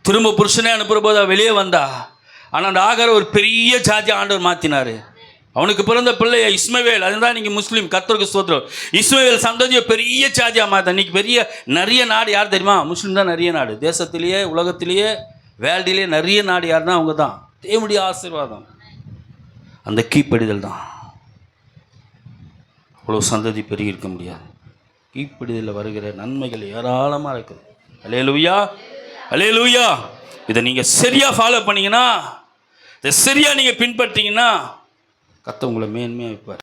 திரும்ப புருஷனே அனுப்புகிற போது வெளியே வந்தா. ஆனால் அந்த ஆகாரை ஒரு பெரிய ஜாதி ஆண்டவர் மாற்றினார். அவனுக்கு பிறந்த பிள்ளைய இஸ்மவேல், அதுதான் நீங்கள் முஸ்லீம். கர்த்தருக்கு ஸ்தோத்திரம். இஸ்மவேல் சந்ததியை பெரிய ஜாதியாக மாற்ற. இன்றைக்கி நிறைய நாடு யார் தெரியுமா? முஸ்லீம் தான் நிறைய நாடு. தேசத்திலேயே, உலகத்திலேயே, வேல்டிலேயே நிறைய நாடு யாருன்னா அவங்க தான். தேவனுடைய ஆசீர்வாதம் அந்த கீழ்ப்படிதல் தான். அவ்வளோ சந்ததி பெருகி இருக்க முடியாது. கீழ்ப்படிதலில் வருகிற நன்மைகள் ஏராளமாக இருக்குது. அல்லேலூயா, அல்லேலூயா. இதை நீங்கள் சரியாக ஃபாலோ பண்ணிங்கன்னா, இதை சரியாக நீங்கள் பின்பற்றிங்கன்னா கர்த்தர் உங்களை மேன்மையாக வைப்பார்.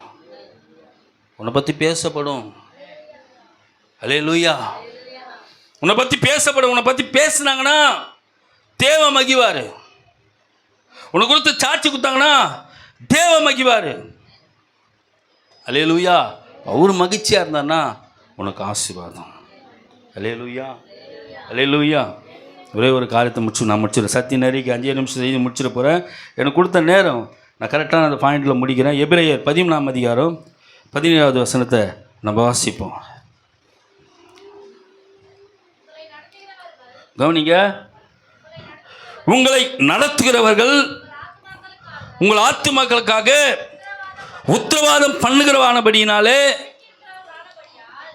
உன்னை பற்றி பேசப்படும். அல்லேலூயா. உன்னை பற்றி பேசப்படும். உன்னை பற்றி பேசுனாங்கன்னா தேவ மகிவார். உன்னை கொடுத்து சாட்சி கொடுத்தாங்கன்னா தேவ மகிவார். அல்லேலூயா. அவர் மகிழ்ச்சியாக இருந்தார்னா உனக்கு ஆசீர்வாதம். அல்லேலூயா, அல்லேலூயா. ஒரே ஒரு காரியத்தை நான் முடிச்சிடுறேன். சத்திய நெறிக்கு 5 நிமிஷம் செய்து முடிச்சிட போகிறேன். எனக்கு கொடுத்த நேரம் நான் கரெக்டான அந்த பாயிண்டில் முடிக்கிறேன். எபிரேயர் 14ஆம் அதிகாரம் 17வது வசனத்தை நம்ம வாசிப்போம். கவனிங்க. உங்களை நடத்துகிறவர்கள் உங்கள் ஆத்துமாக்களுக்காக உத்தரவாதம் பண்ணுகிறவானபடியினாலே,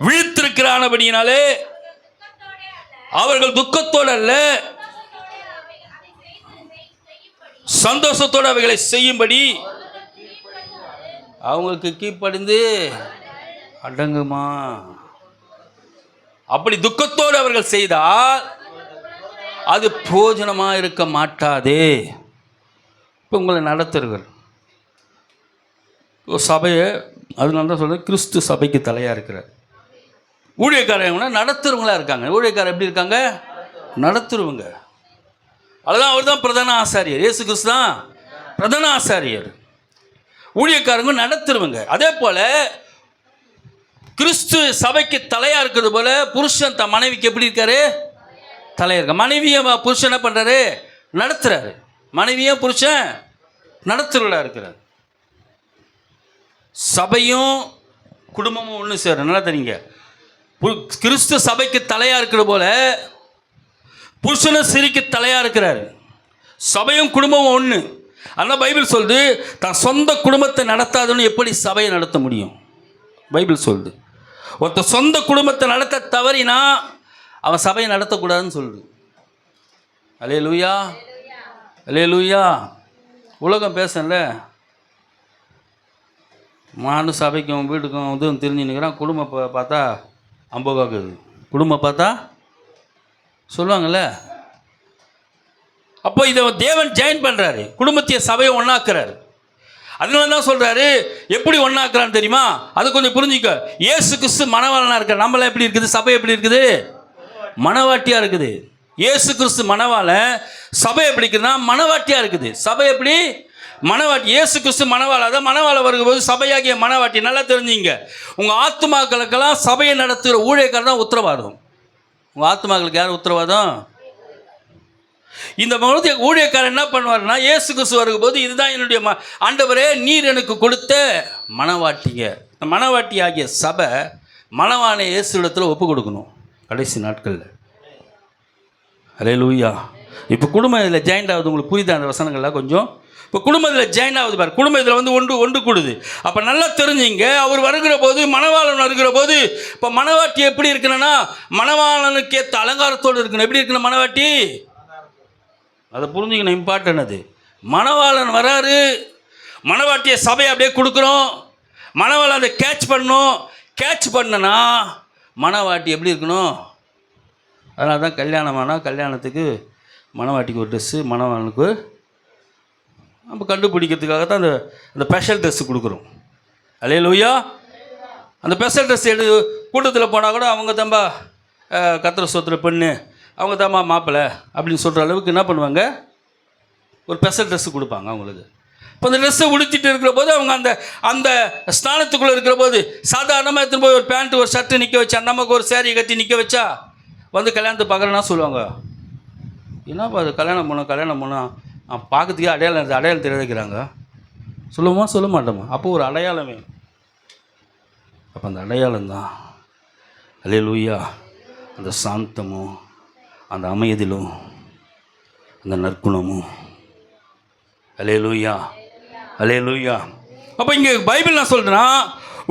விழித்திருக்கிறானபடியினாலே அவர்கள் துக்கத்தோடு அல்ல சந்தோஷத்தோடு அவைகளை செய்யும்படி அவங்களுக்கு கீழ்ப்படிந்து அடங்குமா. அப்படி துக்கத்தோடு அவர்கள் செய்தால் அது பிரயோஜனமாக இருக்க மாட்டாதே. இப்போ உங்களை நடத்துர்கள் சபையை, அதனால தான் சொல்கிறேன், கிறிஸ்து சபைக்கு தலையாக இருக்கிறார். ஊழியக்காரங்க நடத்துறவங்களா இருக்காங்க. ஊழியக்காரர் எப்படி இருக்காங்க? நடத்துருவங்க. அதுதான் அவர் தான் பிரதான ஆசாரியர். இயேசு கிறிஸ்து தான் பிரதான ஆசாரியர். ஊழியக்காரங்க நடத்துருவங்க. அதே போல் கிறிஸ்து சபைக்கு தலையாக இருக்கிறது போல புருஷன் தன் மனைவிக்கு எப்படி இருக்காரு? தலையாக இருக்க. மனைவியை புருஷன் என்ன பண்ணுறாரு? நடத்துறாரு. மனைவியை புருஷன் நடத்துறவளாக இருக்கிறார். சபையும் குடும்பமும் ஒன்று சேரும். நல்லா தெரியுங்க. கிறிஸ்து சபைக்கு தலையாக இருக்கிற போல புருஷனும் சிறிக்கு தலையாக இருக்கிறார். சபையும் குடும்பமும் ஒன்று. ஆனால் பைபிள் சொல்லுது, தான் சொந்த குடும்பத்தை நடத்தாதுன்னு எப்படி சபையை நடத்த முடியும்? பைபிள் சொல்லுது, ஒருத்தர் சொந்த குடும்பத்தை நடத்த தவறினா அவன் சபையை நடத்தக்கூடாதுன்னு சொல்லுது. அல்லேலூயா, அல்லேலூயா. உலகம் பேசல, மானும் சபைக்கும் வீட்டுக்கும் இதுவும் தெரிஞ்சு நிற்கிறான். குடும்பம் பார்த்தா அம்போகாக்குது. குடும்பம் பார்த்தா சொல்லுவாங்கள்ல. அப்போ இதை தேவன் ஜாயின் பண்ணுறாரு, குடும்பத்தையும் சபையை ஒன்றாக்குறாரு. அதனால தான் சொல்கிறாரு, எப்படி ஒன்றாக்குறான்னு தெரியுமா? அது கொஞ்சம் புரிஞ்சுக்க. இயேசு கிறிஸ்து மணவாளனாக இருக்கார். நம்மளாம் எப்படி இருக்குது? சபை எப்படி இருக்குது? மணவாட்டியாக இருக்குது. இயேசு கிறிஸ்து மணவாளன், சபை எப்படி இருக்குதுன்னா மணவாட்டியாக இருக்குது. சபை எப்படி? மணவாட்டி இயேசு கிறிஸ்து மணவாள, அதான் மணவாள வரும்போது சபையாகிய மணவாட்டி. நல்லா தெரிஞ்சுங்க, உங்கள் ஆத்துமாக்களுக்கெல்லாம் சபையை நடத்துகிற ஊழியக்காரர் தான் உத்தரவாதம். உங்கள் ஆத்துமாக்களுக்கு யார் உத்தரவாதம்? இந்த ஊழியக்காரர் என்ன பண்ணுவார்னா, இயேசு கிறிஸ்து வரும்போது இதுதான் என்னுடைய ஆண்டவரே நீர் எனக்கு கொடுத்த மணவாட்டிங்க. மணவாட்டி ஆகிய சபை மணவானை இயேசு இடத்துல ஒப்பு கொடுக்கணும் கடைசி நாட்களில். அல்லேலூயா. இப்போ குடும்பம் இதில் ஜாயிண்ட் ஆகுது. உங்களுக்கு புரியுதா அந்த வசனங்கள்லாம் கொஞ்சம்? இப்போ குடும்பத்தில் ஜாயின் ஆகுது பாரு. குடும்பத்தில் வந்து ஒன்று கூடுது. அப்போ நல்லா தெரிஞ்சுங்க, அவர் வருகிற போது, மணவாளன் வருகிற போது, இப்போ மணவாட்டி எப்படி இருக்கணும்னா மணவாளனுக்கு ஏற்ற அலங்காரத்தோடு இருக்கணும். எப்படி இருக்கணும் மணவாட்டி? அதை புரிஞ்சுக்கணும், இம்பார்ட்டன் அது. மணவாளன் வராரு, மணவாட்டியை சபையை அப்படியே கொடுக்குறோம், மணவாளன் அதை கேட்ச் பண்ணணும். கேட்ச் பண்ணனா மணவாட்டி எப்படி இருக்கணும்? அதனால தான் கல்யாணமானால் கல்யாணத்துக்கு மணவாட்டிக்கு ஒரு ட்ரெஸ்ஸு, மணவாளனுக்கு நம்ம கண்டுபிடிக்கிறதுக்காக தான் அந்த ஸ்பெஷல் ட்ரெஸ்ஸு கொடுக்குறோம். அல்லேலூயா. அந்த ஸ்பெஷல் ட்ரெஸ் கூட்டத்தில் போனால் கூட அவங்க தாம்பா கத்திர சோத்திர பெண்ணு, அவங்க தாம்மா மாப்பிள்ளை அப்படின்னு சொல்கிற அளவுக்கு என்ன பண்ணுவாங்க, ஒரு ஸ்பெஷல் ட்ரெஸ்ஸு கொடுப்பாங்க அவங்களுக்கு. இப்போ அந்த ட்ரெஸ்ஸை உடுத்திட்டு இருக்கிற போது அவங்க அந்த ஸ்தானத்துக்குள்ளே இருக்கிற போது சாதாரணமாக எடுத்துன்னு போய் ஒரு பேண்ட்டு ஒரு ஷர்ட்டு நிற்க வச்சா, நமக்கு ஒரு சேரீ கட்டி நிற்க வச்சா வந்து கல்யாணத்தை பார்க்குறேன்னா சொல்லுவாங்க, என்னப்பா அது கல்யாணம் பண்ணோம் பார்க்கறதுக்கே அடையாளம் தெரிவிக்கிறாங்க. சொல்லுவோமா சொல்ல மாட்டோமா? அப்போ ஒரு அடையாளம் வேணும். அப்போ அந்த அடையாளம் தான் அல்லேலூயா. அந்த சாந்தமும் அந்த அமைதியிலும் அந்த நற்குணமும். அல்லேலூயா அல்லேலூயா. அப்போ இங்கே பைபிள் நான் சொல்கிறேன்னா,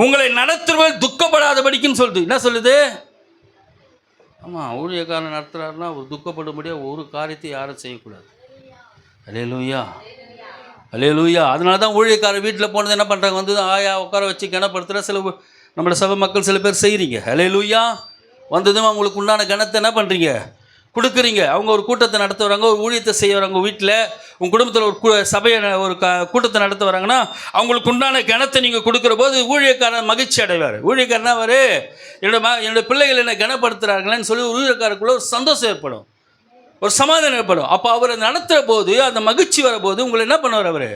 உங்களை நடத்துறவர்கள் துக்கப்படாதபடிக்குன்னு சொல்லுது. என்ன சொல்லுது? ஆமாம், ஊழியக்காரன் நடத்துகிறாருன்னா ஒரு துக்கப்படும்படியாக ஒரு காரியத்தை யாரும் செய்யக்கூடாது. அல்லேலூயா அல்லேலூயா. அதனால தான் ஊழியக்காரர் வீட்டில் போனது என்ன பண்ணுறாங்க, வந்து ஆயா உட்கார வச்சு கனப்படுத்துகிற சில நம்மளோட சபை மக்கள் சில பேர் செய்கிறீங்க. அல்லேலூயா. வந்ததும் அவங்களுக்கு உண்டான கணத்தை என்ன பண்ணுறீங்க, கொடுக்குறீங்க. அவங்க ஒரு கூட்டத்தை நடத்த வராங்க, ஒரு ஊழியத்தை செய்ய வராங்க. வீட்டில் உங்கள் குடும்பத்தில் ஒரு சபையை ஒரு கூட்டத்தை நடத்த வராங்கன்னா அவங்களுக்கு உண்டான கணத்தை நீங்கள் கொடுக்குற போது ஊழியக்காரன் மகிழ்ச்சி அடைவார். ஊழியக்காரனா அவர் என்னோட பிள்ளைகள் என்னை கனப்படுத்துகிறார்களேன்னு சொல்லி ஊழியக்காரருக்குள்ள ஒரு சந்தோஷம் ஏற்படும், ஒரு சமாதானம் ஏற்படும். அப்போ அவரை நடத்துகிற போது அந்த மகிழ்ச்சி வரபோது உங்களை என்ன பண்ணுவார் அவர்?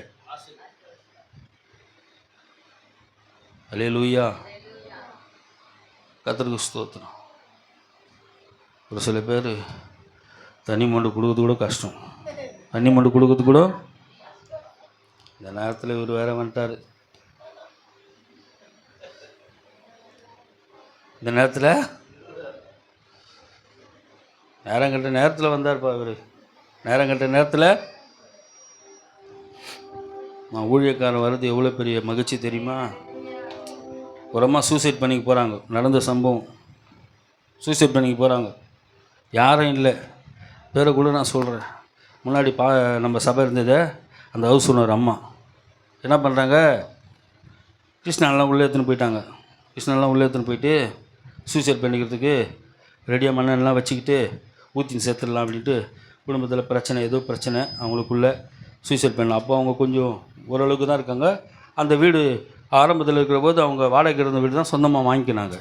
அல்லேலூயா. கர்த்தருக்கு ஸ்தோத்திரம். ஒரு சில பேர் தண்ணி மொண்டு கொடுக்கறது கூட கஷ்டம். தண்ணி மொண்டு கொடுக்கறது கூட இந்த நேரத்தில் இவர் வேற வந்துட்டார். இந்த நேரத்தில் நேரங்கட்ட நேரத்தில் வந்தார்ப்பா இவர். நேரங்கட்ட நேரத்தில் நான் ஊழியக்காரன் வர்றது எவ்வளோ பெரிய மகிழ்ச்சி தெரியுமா? ஒரு அம்மா சூசைட் பண்ணிக்க போகிறாங்க. நடந்த சம்பவம். சூசைட் பண்ணிக்க போகிறாங்க. யாரும் இல்லை, பேரை கூட நான் சொல்கிறேன். முன்னாடி நம்ம சபை இருந்ததை அந்த ஹவுஸ் ஓனர் அம்மா என்ன பண்ணுறாங்க, கிருஷ்ணாலாம் உள்ளே எடுத்துன்னு போயிட்டாங்க. கிருஷ்ணாலாம் உள்ளே எடுத்துன்னு போயிட்டு சூசைட் பண்ணிக்கிறதுக்கு ரெடியாக மண்ணெல்லாம் வச்சுக்கிட்டு ஊற்றின்னு சேர்த்துடலாம் அப்படின்ட்டு குடும்பத்தில் பிரச்சனை, ஏதோ பிரச்சனை அவங்களுக்குள்ளே சூசைட் பண்ணலாம். அப்போ அவங்க கொஞ்சம் ஓரளவுக்கு தான் இருக்காங்க. அந்த வீடு ஆரம்பத்தில் இருக்கிற போது அவங்க வாடகை இருந்த வீடு தான் சொந்தமாக வாங்கிக்கினாங்க.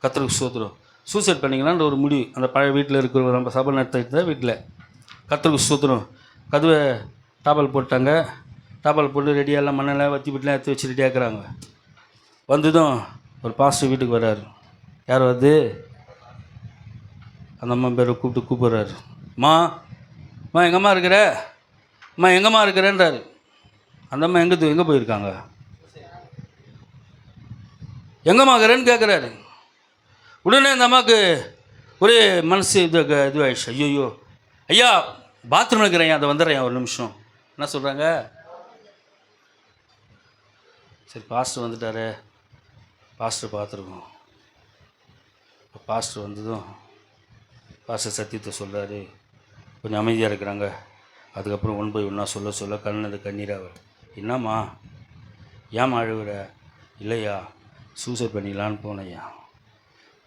கர்த்தருக்கு ஸ்தோத்திரம். சூசைட் பண்ணிக்கலான்ற ஒரு முடிவு அந்த பழைய வீட்டில் இருக்கிற நம்ம சபை நடத்திட்டு வீட்டில். கர்த்தருக்கு ஸ்தோத்திரம். கதவை டாபால் போட்டாங்க. டாபால் போட்டு ரெடியாக எல்லாம் மண்ணெல்லாம் வத்தி வீட்டிலாம் எடுத்து வச்சு ரெடியாக இருக்கிறாங்க. வந்ததும் ஒரு பாஸ்டர் வீட்டுக்கு வர்றாரு. யார் வருது? அந்த அம்மா பேரை கூப்பிட்றாரு. அம்மா எங்கம்மா இருக்கிற? அம்மா எங்கம்மா இருக்கிறேன்றாரு. அந்த அம்மா எங்கே போயிருக்காங்க? எங்கம்மா இருக்கிறேன்னு கேட்குறாரு. உடனே அந்த அம்மாவுக்கு ஒரே மனசு இதுவாகிடுச்சு. ஐயோ ஐயா பாத்ரூமில் இருக்கிறேன், அதை வந்துடுறேன் ஒரு நிமிஷம். என்ன சொல்கிறாங்க? சரி பாஸ்டர் வந்துட்டாரு, பாஸ்டர் பார்த்துருக்கோம். பாஸ்டர் வந்ததும் பாஸ்டர் சத்தியத்தை சொல்கிறாரு. கொஞ்சம் அமைதியாக இருக்கிறாங்க. அதுக்கப்புறம் ஒன் பை ஒன்றா சொல்ல கண்ணது கண்ணீராக. என்னம்மா ஏம்மா அழுகுற? இல்லையா சூசைட் பண்ணிக்கலான்னு போனையா.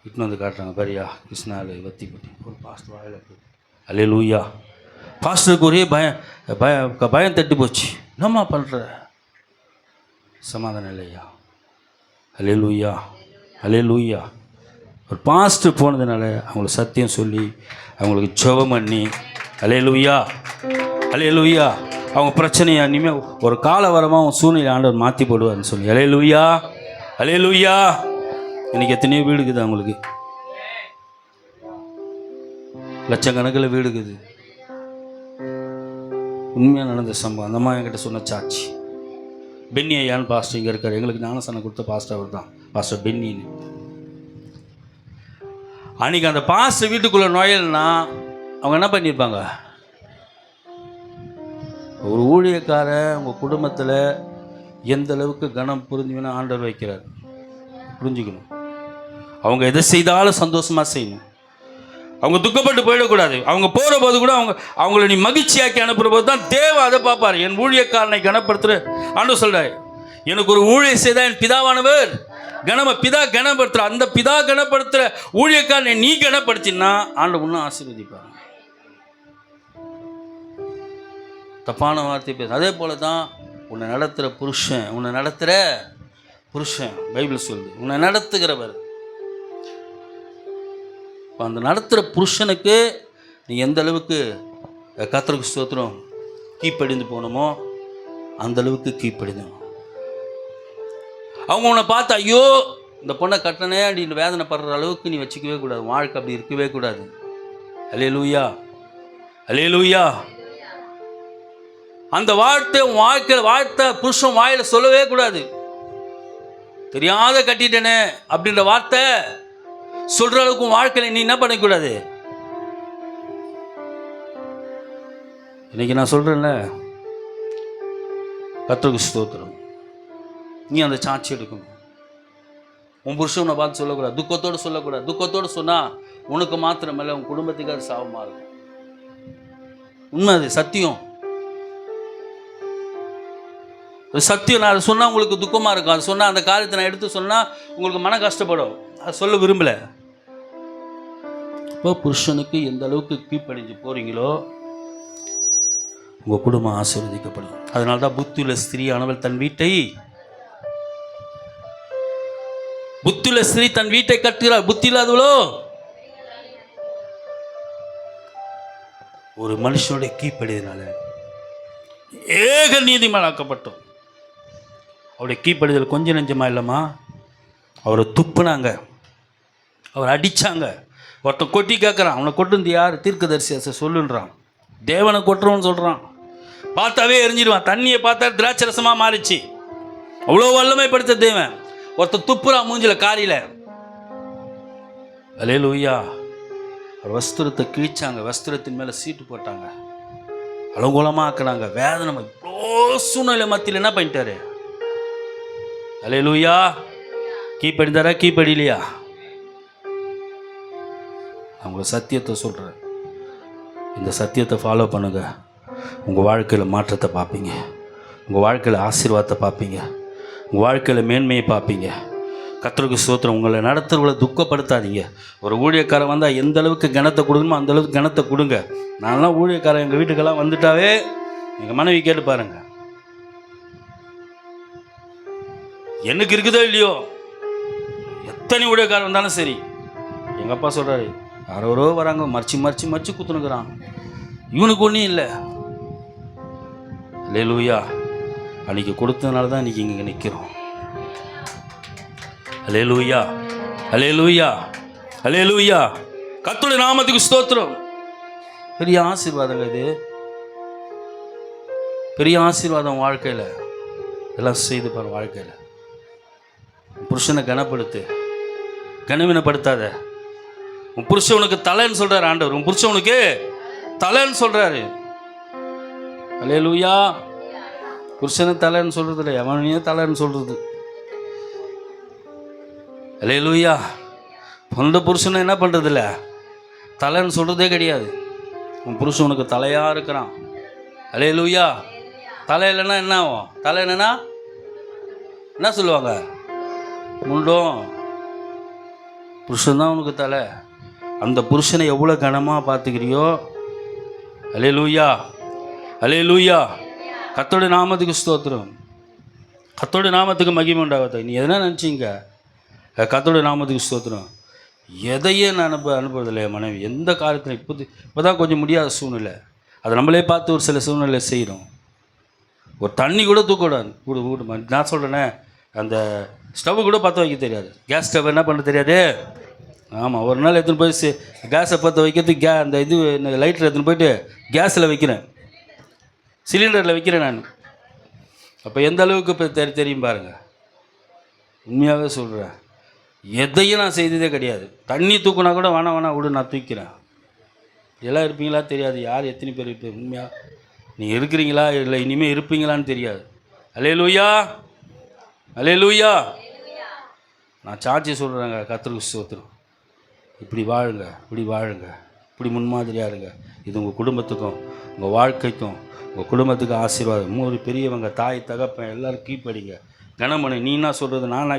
இட்டுன்னு வந்து காட்டுறாங்க. பாரியா கிருஷ்ணாவில் வத்தி போட்டி ஒரு பாஸ்டர் வாயில். அல்லேலூயா. பாஸ்டருக்கு ஒரே பயம் தட்டி போச்சு. என்னம்மா பண்ணுற? சமாதானம் இல்லையா? அல்லேலூயா அல்லேலூயா. ஒரு பாஸ்டர் போனதுனால அவங்களுக்கு சத்தியம் சொல்லி அவங்களுக்கு ஜெபம் பண்ணி அல்லேலூயா அல்லேலூயா. அவங்க பிரச்சனையை இனிமேல் ஒரு கால வரமாக அவங்க சூழ்நிலை ஆண்டவர் மாற்றி போடுவார்னு சொல்லி. அல்லேலூயா, அல்லேலூயா. இன்னைக்கு எத்தனையோ வீடு இருக்குது, அவங்களுக்கு லட்சக்கணக்கில் வீடு இருக்குது. உண்மையாக நடந்த சம்பவம். அந்த மாதிரி என்கிட்ட சொன்ன சாட்சி. பென்னி ஐயான்னு பாஸ்டர் இங்கே இருக்கார். எங்களுக்கு ஞானசனம் கொடுத்த பாஸ்டர் அவர் தான், பாஸ்டர் பென்னின்னு. அன்றைக்கி அந்த பாஸ்டர் வீட்டுக்குள்ளே நுழையல்னா அவங்க என்ன பண்ணியிருப்பாங்க? ஒரு ஊழியக்காரன் உங்கள் குடும்பத்தில் எந்த அளவுக்கு கனம் புரிஞ்சுன்னு ஆண்டவர் வைக்கிறார் புரிஞ்சுக்கணும். அவங்க எதை செய்தாலும் சந்தோஷமாக செய்யணும். அவங்க துக்கப்பட்டு போயிடக்கூடாது. அவங்க போகிற போது கூட அவங்கள நீ மகிழ்ச்சியாக்கி அனுப்புகிற போது தான் தேவை அதை பார்ப்பார். என் ஊழியக்காரனை கனப்படுத்துகிற ஆண்டு சொல்கிறார், எனக்கு ஒரு ஊழிய செய்தால் என் பிதாவானவர் பிதா கனப்படுத்துகிற அந்த பிதா கனப்படுத்துகிற ஊழியக்காரனை நீ கனப்படுத்தினா ஆண்டு இன்னும் ஆசீர்வதிப்பார். தப்பான வார்த்தை பேச. அதே போல தான் உன்னை நடத்துகிற புருஷன் பைபிள் சொல்லுது, உன்னை நடத்துகிறவர். அந்த நடத்துகிற புருஷனுக்கு நீ எந்த அளவுக்கு கர்த்தருக்கு ஸ்தோத்திரம் கீழ்ப்படிந்து போகணுமோ அந்த அளவுக்கு கீழ்ப்படிந்து. அவங்க உன்னை பார்த்து ஐயோ இந்த பொண்ணை கட்டணே அப்படின்னு வேதனைப்படுற அளவுக்கு நீ வச்சுக்கவே கூடாது. வாழ்க்கை அப்படி இருக்கவே கூடாது. அல்லேலூயா, அல்லேலூயா. அந்த வாழ்த்தை புருஷன் வாயில் சொல்லவே கூடாது. தெரியாத கட்டிட்டேனே அப்படின்ற வார்த்தை சொல்ற அளவுக்கு வாழ்க்கையில் நீ என்ன பண்ணக்கூடாது. இன்னைக்கு நான் சொல்றேன்ல, கர்த்தருக்கு ஸ்தோத்திரம், நீ அந்த சாட்சி எடுக்கணும். உன் புருஷனை பார்த்து சொல்லக்கூடாது, துக்கத்தோடு சொல்லக்கூடாது. துக்கத்தோடு சொன்னா உனக்கு மாத்திரமல்ல உன் குடும்பத்துக்கு அது சாபமா இருக்கும். உண்மை, அது சத்தியம். சத்தியம். நான் அதை சொன்னால் உங்களுக்கு துக்கமாக இருக்கும். அது சொன்னால் அந்த காரியத்தை நான் எடுத்து சொன்னால் உங்களுக்கு மன கஷ்டப்படும். அது சொல்ல விரும்பலை. இப்போ புருஷனுக்கு எந்த அளவுக்கு கீழ்ப்படிஞ்சு போகிறீங்களோ உங்கள் குடும்பம் ஆசீர்வதிக்கப்படும். அதனால தான் புத்தியுள்ள ஸ்திரீயானவள் தன் வீட்டை கட்டுகிறார். புத்தி இல்லாதவளோ ஒரு மனுஷனுடைய கீழ்ப்படியதுனால ஏக நீதிமானாக்கப்பட்டோம். அவருடைய கீழ்ப்படிதல் கொஞ்சம் நெஞ்சமா இல்லைம்மா. அவரை துப்புனாங்க, அவரை அடித்தாங்க. ஒருத்தன் கொட்டி கேட்குறான், அவனை கொட்டுந்து யார்? தீர்க்கதரிசி சொல்லுன்றான். தேவனை கொட்டுறோன்னு சொல்கிறான். பார்த்தாவே எரிஞ்சிடுவான். தண்ணியை பார்த்தா திராட்சை ரசமாக மாறிச்சு. அவ்வளோ வல்லமைப்படுத்த தேவன். ஒருத்தன் துப்புறான் மூஞ்சில் காரியில். அல்லேலூயா. வஸ்திரத்தை கிழிச்சாங்க, வஸ்திரத்தின் மேலே சீட்டு போட்டாங்க, அலங்கோலமாக ஆக்குனாங்க. வேதனை இவ்வளோ சூழ்நிலை மத்தியில் என்ன பண்ணிட்டாரு? அல்லேலூயா. கீழ்ப்படிந்தாரா கீழ்ப்படிலையா? அவங்க சத்தியத்தை சொல்கிறேன். இந்த சத்தியத்தை ஃபாலோ பண்ணுங்க. உங்கள் வாழ்க்கையில் மாற்றத்தை பார்ப்பீங்க. உங்கள் வாழ்க்கையில் ஆசீர்வாதத்தை பார்ப்பீங்க. உங்கள் வாழ்க்கையில் மேன்மையை பார்ப்பீங்க. கர்த்தருக்கு ஸ்தோத்திரம். உங்களை நடத்துறவங்களை துக்கப்படுத்தாதீங்க. ஒரு ஊழியக்காரன் வந்தால் எந்த அளவுக்கு கனத்தை கொடுக்கணுமோ அந்த அளவுக்கு கனத்தை கொடுங்க. நான்லாம் ஊழியக்காரன் எங்கள் வீட்டுக்கெல்லாம் வந்துட்டாவே எங்கள் மனைவி கேட்டு பாருங்க, எனக்கு இருக்குதோ இல்லையோ, எத்தனை ஊழியக்காரன் வந்தாலும் சரி, எங்கள் அப்பா சொல்கிறாரு, யாரோ வராங்க மறிச்சு குத்துனுக்குறான், இவனுக்கு ஒன்றும் இல்லை. அல்லேலூயா. அன்றைக்கி கொடுத்ததுனால தான் இன்றைக்கி இங்கே நிற்கிறோம். அல்லேலூயா, அல்லேலூயா, அல்லேலூயா. கர்த்தருடைய நாமத்துக்கு ஸ்தோத்திரம். பெரிய ஆசீர்வாதங்க இது, பெரிய ஆசீர்வாதம் வாழ்க்கையில். எல்லாம் செய்து பாரு. வாழ்க்கையில் புருஷனை கனப்படுத்து, கனவீனப்படுத்தாத. உன் புருஷன் உனக்கு தலைன்னு சொல்கிறார் ஆண்டவர். உன் புருஷன் உனக்கு தலைன்னு சொல்கிறாரு. அல்லேலூயா. புருஷனை தலைன்னு சொல்கிறது இல்லை, எவனையே தலைன்னு சொல்கிறது. அல்லேலூயா. பொண்ணு புருஷனை என்ன பண்ணுறது இல்லை, தலைன்னு சொல்கிறதே கிடையாது. உன் புருஷன் உனக்கு தலையாக இருக்கிறான். அல்லேலூயா. தலை இல்லைன்னா என்ன ஆகும்? தலை என்னன்னா என்ன சொல்லுவாங்க? முண்டும். புருஷன் தான் உனக்கு தலை. அந்த புருஷனை எவ்வளோ கனமாக பார்த்துக்கிறியோ. அல்லேலூயா, அல்லேலூயா. கர்த்தருடைய நாமத்துக்கு ஸ்தோத்திரம். கர்த்தருடைய நாமத்துக்கு மகிமை உண்டாகாத. நீ எதனா நினச்சிங்க, கர்த்தருடைய நாமத்துக்கு ஸ்தோத்திரம். எதையே நான் அனுப்புறதில்லை என் மனைவி. எந்த காரியத்தில் இப்போ தான் கொஞ்சம் முடியாத சூழ்நிலை, அதை நம்மளே பார்த்து ஒரு சில சூழ்நிலை செய்கிறோம். ஒரு தண்ணி கூட தூக்கக்கூடாது. கூடு நான் சொல்கிறேனே, அந்த ஸ்டவ்வு கூட பற்ற வைக்க தெரியாது. கேஸ் ஸ்டவ் என்ன பண்ண தெரியாது. ஆமாம், ஒரு நாள் எடுத்துன்னு போய் கேஸை பற்ற வைக்கிறதுக்கு அந்த லைட்டர் எடுத்துன்னு போயிட்டு கேஸில் வைக்கிறேன், சிலிண்டரில் வைக்கிறேன் நான். அப்போ எந்த அளவுக்கு இப்போ தெரியும் பாருங்கள். உண்மையாகவே சொல்கிறேன், எதையும் நான் செய்ததே கிடையாது. தண்ணி தூக்குனா கூட வேணாம் விடு, நான் தூக்கிறேன். எல்லாம் இருப்பீங்களா தெரியாது, யார் எத்தனை பேர் இருப்பீங்க. உண்மையாக நீங்கள் இருக்கிறீங்களா இல்லை இனிமேல் இருப்பீங்களான்னு தெரியாது. அல்லேலூயா, அல்லேலூயா. நான் சாட்சி சொல்கிறேங்க, கர்த்தருக்கு ஸ்தோத்திரம். இப்படி வாழுங்க, இப்படி வாழுங்க, இப்படி முன்மாதிரியாக இருங்க. இது உங்கள் குடும்பத்துக்கும் உங்கள் வாழ்க்கைக்கும் உங்கள் குடும்பத்துக்கு ஆசீர்வாதம். ஒரு பெரியவங்க, தாய் தகப்பன் எல்லோரும் கீப்படிங்க, கனமணி. நீ என்ன சொல்கிறது, நான்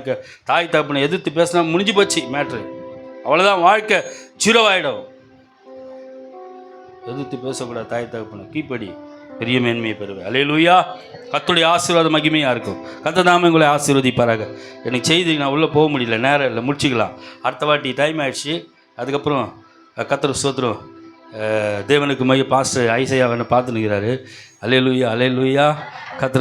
தாய் தகப்பனை எதிர்த்து பேசினா முடிஞ்சு போச்சு மேட்ரு, அவ்வளோதான். வாழ்க்கை சிறுவாயிடும். எதிர்த்து பேசக்கூடாது. தாய் தகப்பனை கீப்படி, பெரிய மேன்மையை பெறுவேன். அல்லேலூயா. கர்த்தருடைய ஆசீர்வாதம் மகிமையாக இருக்கும். கர்த்தர் தாமே உங்களை ஆசீர்வதிப்பாராக. எனக்கு செய்தி நான் உள்ளே போக முடியல, நேரம் இல்லை, முடிச்சிக்கலாம். அடுத்த வாட்டி டைம் ஆகிடுச்சு. அதுக்கப்புறம் கர்த்தர் ஸ்தோத்திரம். தேவனுக்கு மைய பாஸ்டர் ஐசையா அவனை பார்த்துன்னுக்கிறாரு. அல்லேலூயா, அல்லேலூயா. கர்த்தருக்கு